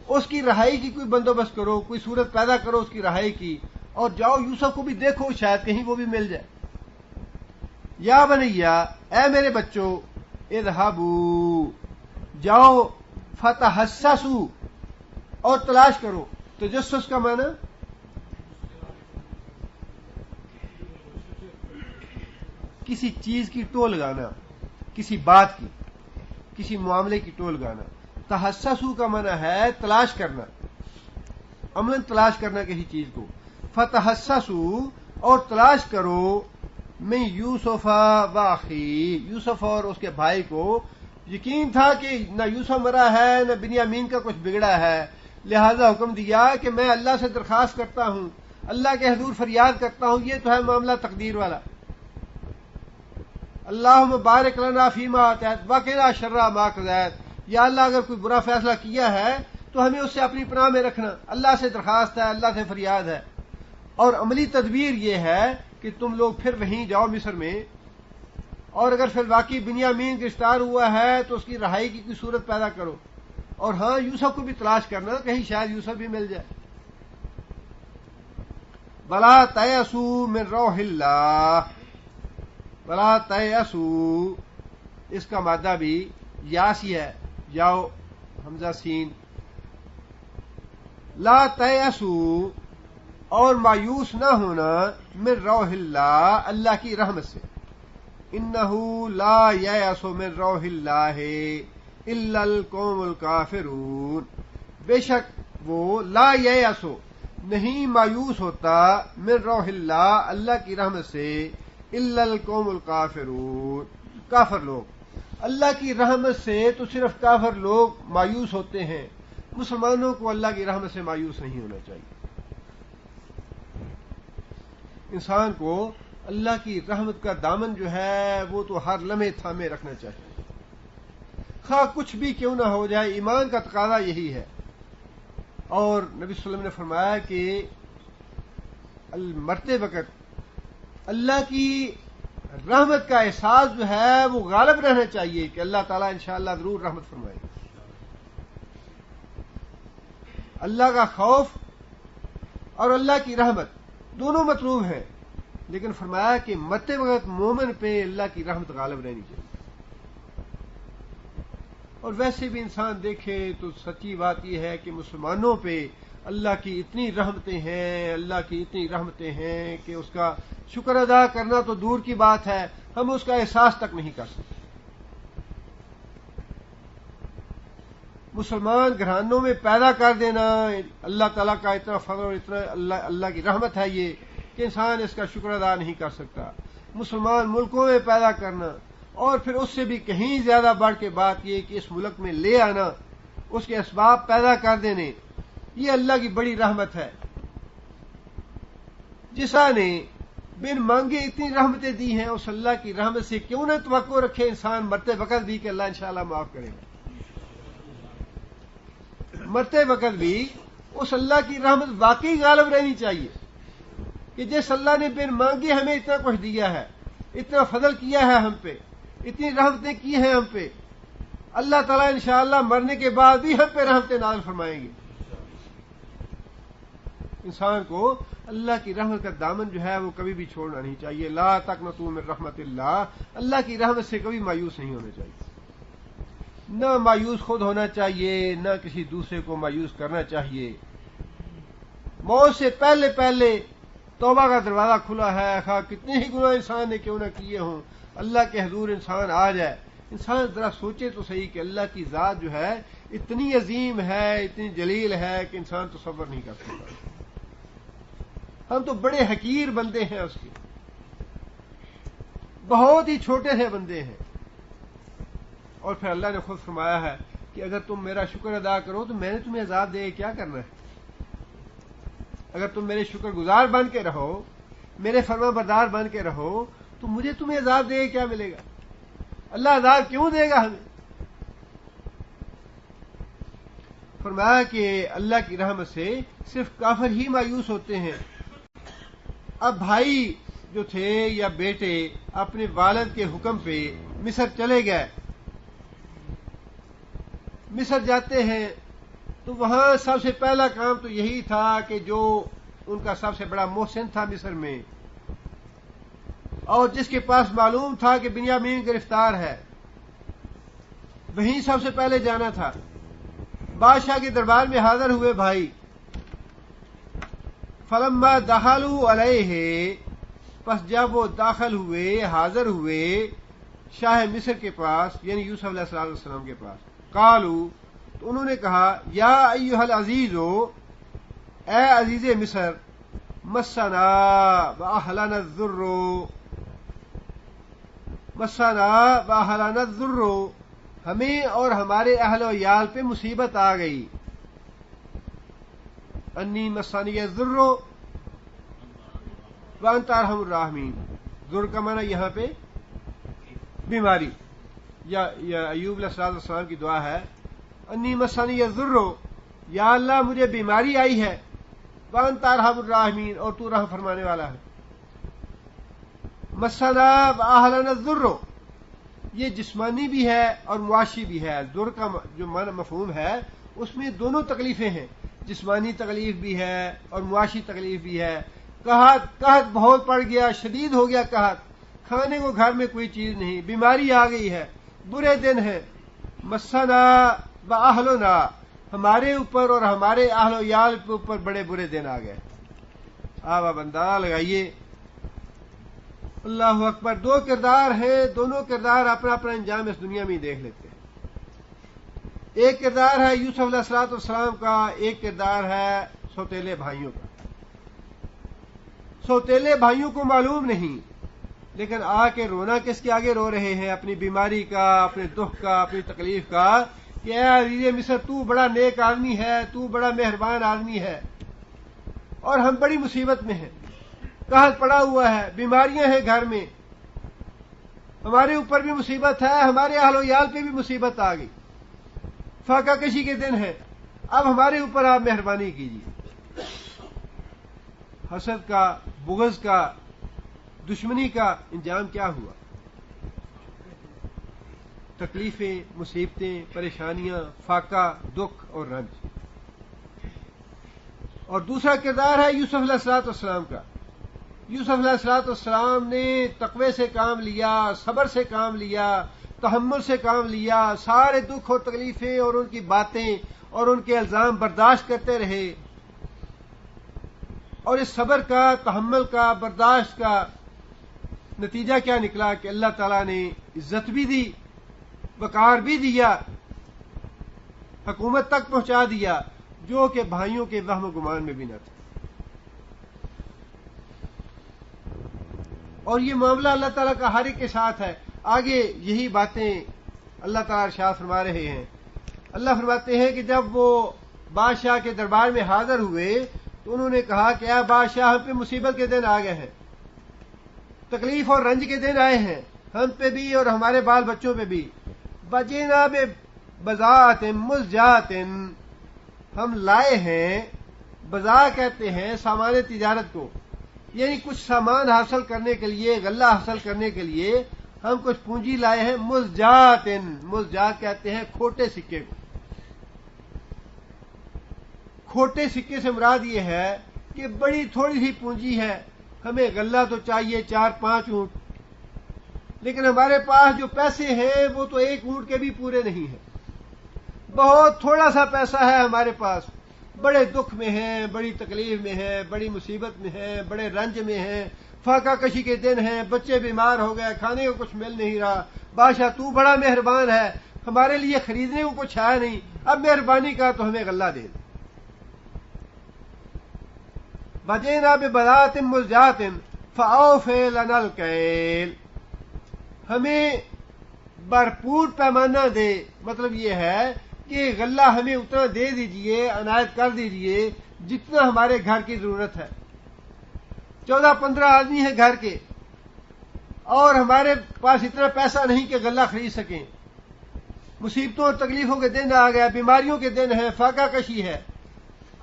اس کی رہائی کی کوئی بندوبست کرو، کوئی صورت پیدا کرو اس کی رہائی کی، اور جاؤ یوسف کو بھی دیکھو، شاید کہیں وہ بھی مل جائے۔ یا بنیا، اے میرے بچوں، اذهبوا، جاؤ، فتحسسوا، اور تلاش کرو۔ تجسس کا معنی کسی چیز کی ٹو لگانا، کسی بات کی، کسی معاملے کی ٹو لگانا۔ تحسسوا کا معنی ہے تلاش کرنا، عملاً تلاش کرنا کسی چیز کو۔ فتحسسوا، اور تلاش کرو، من یوسف و اخی، یوسف اور اس کے بھائی کو یقین تھا کہ نہ یوسف مرا ہے نہ بنیامین کا کچھ بگڑا ہے، لہذا حکم دیا کہ میں اللہ سے درخواست کرتا ہوں، اللہ کے حضور فریاد کرتا ہوں، یہ تو ہے معاملہ تقدیر والا۔ اللہم بارک لنا فیما آتیت وقنا شر ما قضیت، یا اللہ اگر کوئی برا فیصلہ کیا ہے تو ہمیں اس سے اپنی پناہ میں رکھنا، اللہ سے درخواست ہے، اللہ سے فریاد ہے۔ اور عملی تدبیر یہ ہے کہ تم لوگ پھر وہیں جاؤ مصر میں، اور اگر پھر واقعی بنیامین گرفتار ہوا ہے تو اس کی رہائی کی کوئی صورت پیدا کرو، اور ہاں یوسف کو بھی تلاش کرنا، کہیں شاید یوسف بھی مل جائے۔ ولا تیأسوا من روح اللہ، ولا تیأسوا، اس کا مادہ بھی یاسی ہے، یاؤ حمزہ سین، لا تیأسوا، اور مایوس نہ ہونا، من روح اللہ، اللہ کی رحمت سے۔ انہو لا ییأس من روح اللہ الا القوم الکافرون، بے شک وہ لا ییأس، نہیں مایوس ہوتا، من روح اللہ، اللہ کی رحمت سے، الا القوم الکافرون، کافر لوگ۔ اللہ کی رحمت سے تو صرف کافر لوگ مایوس ہوتے ہیں، مسلمانوں کو اللہ کی رحمت سے مایوس نہیں ہونا چاہیے۔ انسان کو اللہ کی رحمت کا دامن جو ہے وہ تو ہر لمحے تھامے رکھنا چاہیے، خواہ کچھ بھی کیوں نہ ہو جائے، ایمان کا تقاضا یہی ہے۔ اور نبی صلی اللہ علیہ وسلم نے فرمایا کہ مرتے وقت اللہ کی رحمت کا احساس جو ہے وہ غالب رہنا چاہیے کہ اللہ تعالیٰ انشاءاللہ ضرور رحمت فرمائے گا. اللہ کا خوف اور اللہ کی رحمت دونوں مطلوب ہیں، لیکن فرمایا کہ مرتے وقت مومن پہ اللہ کی رحمت غالب رہنی چاہیے. اور ویسے بھی انسان دیکھے تو سچی بات یہ ہے کہ مسلمانوں پہ اللہ کی اتنی رحمتیں ہیں، اللہ کی اتنی رحمتیں ہیں کہ اس کا شکر ادا کرنا تو دور کی بات ہے، ہم اس کا احساس تک نہیں کر سکتے. مسلمان گھرانوں میں پیدا کر دینا اللہ تعالیٰ کا اتنا فضل اور اتنا اللہ کی رحمت ہے یہ کہ انسان اس کا شکر ادا نہیں کر سکتا. مسلمان ملکوں میں پیدا کرنا اور پھر اس سے بھی کہیں زیادہ بڑھ کے بات یہ کہ اس ملک میں لے آنا، اس کے اسباب پیدا کر دینے، یہ اللہ کی بڑی رحمت ہے. جسا نے بن مانگے اتنی رحمتیں دی ہیں، اس اللہ کی رحمت سے کیوں نہ توقع رکھے انسان مرتے وقت بھی کہ اللہ انشاءاللہ معاف کرے گا. مرتے وقت بھی اس اللہ کی رحمت واقعی غالب رہنی چاہیے کہ جس اللہ نے بن مانگے ہمیں اتنا کچھ دیا ہے، اتنا فضل کیا ہے ہم پہ، اتنی رحمتیں کی ہیں ہم پہ، اللہ تعالیٰ انشاءاللہ مرنے کے بعد بھی ہم پہ رحمتیں نازل فرمائیں گے. انسان کو اللہ کی رحمت کا دامن جو ہے وہ کبھی بھی چھوڑنا نہیں چاہیے. لا تقنطوا من رحمت اللہ، اللہ کی رحمت سے کبھی مایوس نہیں ہونا چاہیے. نہ مایوس خود ہونا چاہیے، نہ کسی دوسرے کو مایوس کرنا چاہیے. موت سے پہلے پہلے توبہ کا دروازہ کھلا ہے، خواہ کتنے ہی گناہ انسان نے کیوں نہ کیے ہوں، اللہ کے حضور انسان آ جائے. انسان ذرا سوچے تو صحیح کہ اللہ کی ذات جو ہے اتنی عظیم ہے، اتنی جلیل ہے کہ انسان تصور نہیں کر سکتا. ہم تو بڑے حقیر بندے ہیں، اس کے بہت ہی چھوٹے سے بندے ہیں. اور پھر اللہ نے خود فرمایا ہے کہ اگر تم میرا شکر ادا کرو تو میں نے تمہیں عذاب دے کیا کرنا ہے. اگر تم میرے شکر گزار بن کے رہو، میرے فرما بردار بن کے رہو، تو مجھے تمہیں عذاب دے کیا ملے گا؟ اللہ عذاب کیوں دے گا ہمیں؟ فرمایا کہ اللہ کی رحمت سے صرف کافر ہی مایوس ہوتے ہیں. اب بھائی جو تھے یا بیٹے اپنے والد کے حکم پہ مصر چلے گئے، مصر جاتے ہیں تو وہاں سب سے پہلا کام تو یہی تھا کہ جو ان کا سب سے بڑا محسن تھا مصر میں، اور جس کے پاس معلوم تھا کہ بنیامین گرفتار ہے، وہیں سب سے پہلے جانا تھا. بادشاہ کے دربار میں حاضر ہوئے بھائی. فلما دخلوا علیہ، پس جب وہ داخل ہوئے، حاضر ہوئے شاہ مصر کے پاس، یعنی یوسف علیہ السلام کے پاس. قالوا، تو انہوں نے کہا، یا ایھا العزیز، اے عزیز مصر، مسنا واہلنا الضر، مسنا واہلنا الضر، ہمیں اور ہمارے اہل و عیال پہ مصیبت آ گئی. انی مسانی الضر وانت ارحم الراحمین. ضر کا معنی یہاں پہ بیماری، یا ایوب علیہ السلام کی دعا ہے، انی مسانی الضر، یا اللہ مجھے بیماری آئی ہے، وانت ارحم الراحمین، اور تو رحم فرمانے والا ہے. مسنا واہلنا الضر، یہ جسمانی بھی ہے اور معاشی بھی ہے. ضر کا جو معنی مفہوم ہے اس میں دونوں تکلیفیں ہیں، جسمانی تکلیف بھی ہے اور معاشی تکلیف بھی ہے. قحط بہت پڑ گیا، شدید ہو گیا قحط، کھانے کو گھر میں کوئی چیز نہیں، بیماری آ گئی ہے، برے دن ہیں. مسنا واہلنا، ہمارے اوپر اور ہمارے اہل و عیال کے اوپر بڑے برے دن آ گئے. آپ اندازہ لگائیے. اللہ اکبر. دو کردار ہیں، دونوں کردار اپنا اپنا انجام اس دنیا میں ہی دیکھ لیتے ہیں. ایک کردار ہے یوسف علیہ السلام کا، ایک کردار ہے سوتیلے بھائیوں کا. سوتیلے بھائیوں کو معلوم نہیں، لیکن آ کے رونا کس کے آگے رو رہے ہیں؟ اپنی بیماری کا، اپنے دکھ کا، اپنی تکلیف کا، کہ اے عزیز مصر، تو بڑا نیک آدمی ہے، تو بڑا مہربان آدمی ہے، اور ہم بڑی مصیبت میں ہیں. قحط پڑا ہوا ہے، بیماریاں ہیں گھر میں، ہمارے اوپر بھی مصیبت ہے، ہمارے اہل و عیال پہ بھی مصیبت آ گئی، فاقہ کشی کے دن ہے، اب ہمارے اوپر آپ مہربانی کیجیے. حسد کا، بغض کا، دشمنی کا انجام کیا ہوا؟ تکلیفیں، مصیبتیں، پریشانیاں، فاقہ، دکھ اور رنج۔ اور دوسرا کردار ہے یوسف علیہ السلام کا۔ یوسف علیہ السلام نے تقوی سے کام لیا، صبر سے کام لیا، تحمل سے کام لیا، سارے دکھ اور تکلیفیں اور ان کی باتیں اور ان کے الزام برداشت کرتے رہے، اور اس صبر کا، تحمل کا، برداشت کا نتیجہ کیا نکلا کہ اللہ تعالیٰ نے عزت بھی دی، وقار بھی دیا، حکومت تک پہنچا دیا، جو کہ بھائیوں کے وہم و گمان میں بھی نہ تھا۔ اور یہ معاملہ اللہ تعالیٰ کا ہر ایک کے ساتھ ہے۔ آگے یہی باتیں اللہ تعالیٰ ارشاد فرما رہے ہیں۔ اللہ فرماتے ہیں کہ جب وہ بادشاہ کے دربار میں حاضر ہوئے تو انہوں نے کہا کہ اے بادشاہ، ہم پہ مصیبت کے دن آ گئے ہیں، تکلیف اور رنج کے دن آئے ہیں، ہم پہ بھی اور ہمارے بال بچوں پہ بھی۔ بجینا بذات مزجات، ہم لائے ہیں، بذا کہتے ہیں سامان تجارت کو، یعنی کچھ سامان حاصل کرنے کے لیے، غلہ حاصل کرنے کے لیے ہم کچھ پونجی لائے ہیں۔ مزجات، مزجات کہتے ہیں کھوٹے سکے کو۔ کھوٹے سکے سے مراد یہ ہے کہ بڑی تھوڑی سی پونجی ہے، ہمیں غلہ تو چاہیے 4-5 اونٹ، لیکن ہمارے پاس جو پیسے ہیں وہ تو 1 اونٹ کے بھی پورے نہیں ہیں، بہت تھوڑا سا پیسہ ہے ہمارے پاس، بڑے دکھ میں ہیں، بڑی تکلیف میں ہیں، بڑی مصیبت میں ہیں، بڑے رنج میں ہیں، فاقہ کشی کے دن ہیں، بچے بیمار ہو گئے، کھانے کو کچھ مل نہیں رہا، بادشاہ تو بڑا مہربان ہے، ہمارے لیے خریدنے کو کچھ ہے نہیں، اب مہربانی کا تو ہمیں غلہ دے دے۔ بجینا ببذات مزجات فاوفی لنا الکیل، ہمیں بھرپور پیمانہ دے، مطلب یہ ہے کہ غلہ ہمیں اتنا دے دیجئے، عنایت کر دیجئے جتنا ہمارے گھر کی ضرورت ہے۔ 14-15 آدمی ہیں گھر کے، اور ہمارے پاس اتنا پیسہ نہیں کہ غلہ خرید سکیں، مصیبتوں اور تکلیفوں کے دن آ گیا، بیماریوں کے دن ہیں، فاقہ کشی ہے،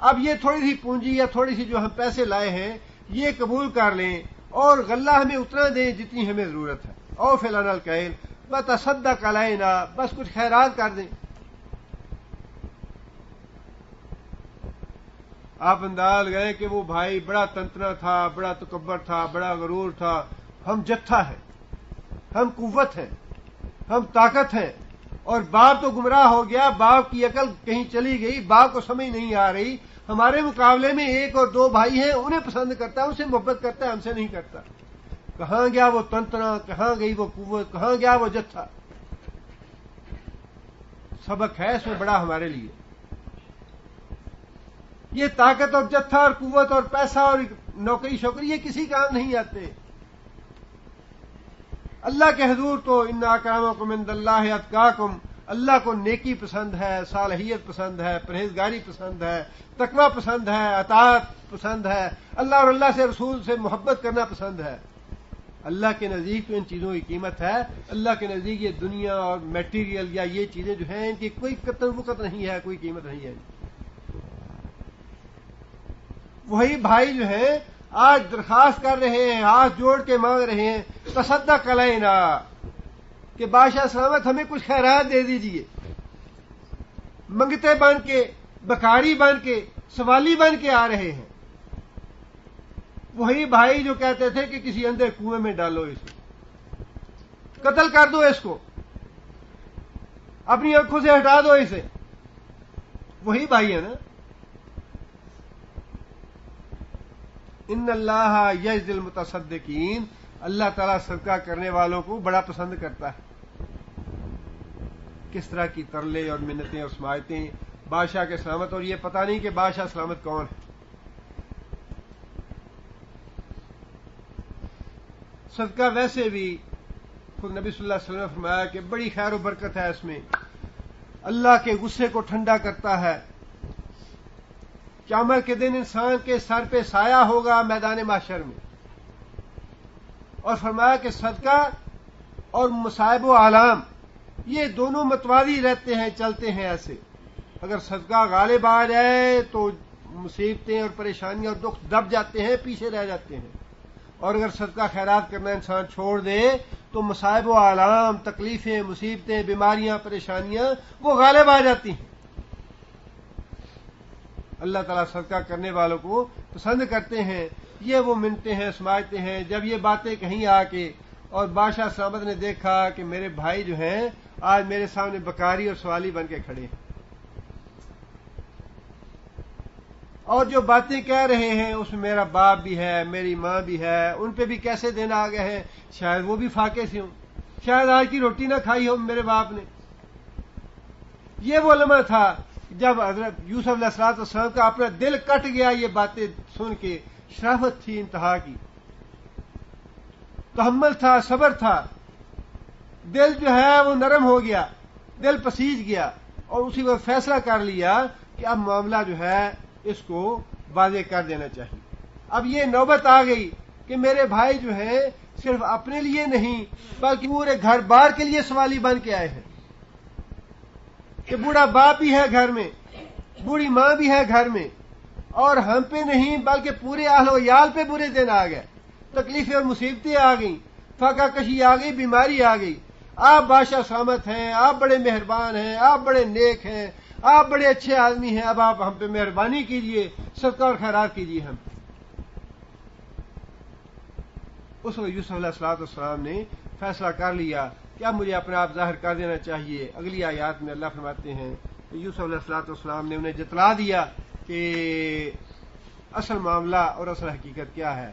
اب یہ تھوڑی سی پونجی یا تھوڑی سی جو ہم پیسے لائے ہیں یہ قبول کر لیں اور غلہ ہمیں اتنا دیں جتنی ہمیں ضرورت ہے۔ اوفی لنا الکیل وتصدق علینا، بس کچھ خیرات کر دیں۔ آپ انداز گئے کہ وہ بھائی بڑا تنتنا تھا، بڑا تکبر تھا، بڑا غرور تھا، ہم جتھا ہے، ہم قوت ہیں، ہم طاقت ہیں، اور باپ تو گمراہ ہو گیا، باپ کی عقل کہیں چلی گئی، باپ کو سمجھ نہیں آ رہی، ہمارے مقابلے میں 1 اور 2 بھائی ہیں، انہیں پسند کرتا ہے، ان سے محبت کرتا ہے، ہم سے نہیں کرتا۔ کہاں گیا وہ تنتنا، کہاں گئی وہ قوت، کہاں گیا وہ جتھا؟ سبق ہے اس میں بڑا ہمارے لیے۔ یہ طاقت اور جتھا اور قوت اور پیسہ اور نوکری شوکری یہ کسی کام نہیں آتے۔ اللہ کے حضور تو ان اکرمکم عند اللہ اتقاکم، اللہ کو نیکی پسند ہے، صالحیت پسند ہے، پرہیزگاری پسند ہے، تقوی پسند ہے، اطاعت پسند ہے، اللہ اور اللہ سے رسول سے محبت کرنا پسند ہے۔ اللہ کے نزدیک تو ان چیزوں کی قیمت ہے، اللہ کے نزدیک یہ دنیا اور میٹیریل یا یہ چیزیں جو ہیں ان کی کوئی قدر وقت نہیں ہے، کوئی قیمت نہیں ہے۔ وہی بھائی جو ہیں آج درخواست کر رہے ہیں، ہاتھ جوڑ کے مانگ رہے ہیں، تصدق علینا، کہ بادشاہ سلامت ہمیں کچھ خیرات دے دیجئے، منگتے بن کے، بکاری بن کے، سوالی بن کے آ رہے ہیں۔ وہی بھائی جو کہتے تھے کہ کسی اندھے کنویں میں ڈالو اسے، قتل کر دو اس کو، اپنی آنکھوں سے ہٹا دو اسے، وہی بھائی ہے نا۔ ان اللہ یجزی المتصدقین، اللہ تعالیٰ صدقہ کرنے والوں کو بڑا پسند کرتا ہے۔ کس طرح کی ترلے اور منتیں اور سماعتیں بادشاہ کے سلامت، اور یہ پتہ نہیں کہ بادشاہ سلامت کون ہے۔ صدقہ ویسے بھی خود نبی صلی اللہ علیہ وسلم نے فرمایا کہ بڑی خیر و برکت ہے اس میں، اللہ کے غصے کو ٹھنڈا کرتا ہے، قیامت کے دن انسان کے سر پہ سایہ ہوگا میدان محشر میں۔ اور فرمایا کہ صدقہ اور مصائب و آلام یہ دونوں متوازی رہتے ہیں، چلتے ہیں ایسے۔ اگر صدقہ غالب آ جائے تو مصیبتیں اور پریشانیاں اور دکھ دب جاتے ہیں، پیچھے رہ جاتے ہیں، اور اگر صدقہ خیرات کرنا انسان چھوڑ دے تو مصائب و آلام، تکلیفیں، مصیبتیں، بیماریاں، پریشانیاں وہ غالب آ جاتی ہیں۔ اللہ تعالیٰ صدقہ کرنے والوں کو پسند کرتے ہیں۔ یہ وہ منتیں ہیں، سماجتے ہیں۔ جب یہ باتیں کہیں آ کے اور بادشاہ سلامت نے دیکھا کہ میرے بھائی جو ہیں آج میرے سامنے بکاری اور سوالی بن کے کھڑے ہیں، اور جو باتیں کہہ رہے ہیں اس میں میرا باپ بھی ہے، میری ماں بھی ہے، ان پہ بھی کیسے دن آ گئے ہیں، شاید وہ بھی فاقے سے ہوں، شاید آج کی روٹی نہ کھائی ہو میرے باپ نے۔ یہ وہ لمحہ تھا جب حضرت یوسف علیہ السلام کا اپنا دل کٹ گیا، یہ باتیں سن کے۔ شرافت تھی انتہا کی، تحمل تھا، صبر تھا، دل جو ہے وہ نرم ہو گیا، دل پسیج گیا، اور اسی وقت فیصلہ کر لیا کہ اب معاملہ جو ہے اس کو واضح کر دینا چاہیے۔ اب یہ نوبت آ گئی کہ میرے بھائی جو ہیں صرف اپنے لیے نہیں بلکہ پورے گھر بار کے لیے سوالی بن کے آئے ہیں، کہ بوڑھا باپ بھی ہے گھر میں، بوڑھی ماں بھی ہے گھر میں، اور ہم پہ نہیں بلکہ پورے اہل و عیال پہ برے دن آ گئے، تکلیفیں اور مصیبتیں آ گئیں، فاقہ کشی آ گئی، بیماری آ گئی۔ آپ بادشاہ سلامت ہیں، آپ بڑے مہربان ہیں، آپ بڑے نیک ہیں، آپ بڑے اچھے آدمی ہیں، اب آپ ہم پہ مہربانی کیجئے، صدقہ اور خیرات کیجئے ہم۔ اس وقت یوسف علیہ السلام نے فیصلہ کر لیا کہ اب مجھے اپنے آپ ظاہر کر دینا چاہیے۔ اگلی آیات میں اللہ فرماتے ہیں کہ یوسف علیہ السلام نے انہیں جتلا دیا کہ اصل معاملہ اور اصل حقیقت کیا ہے۔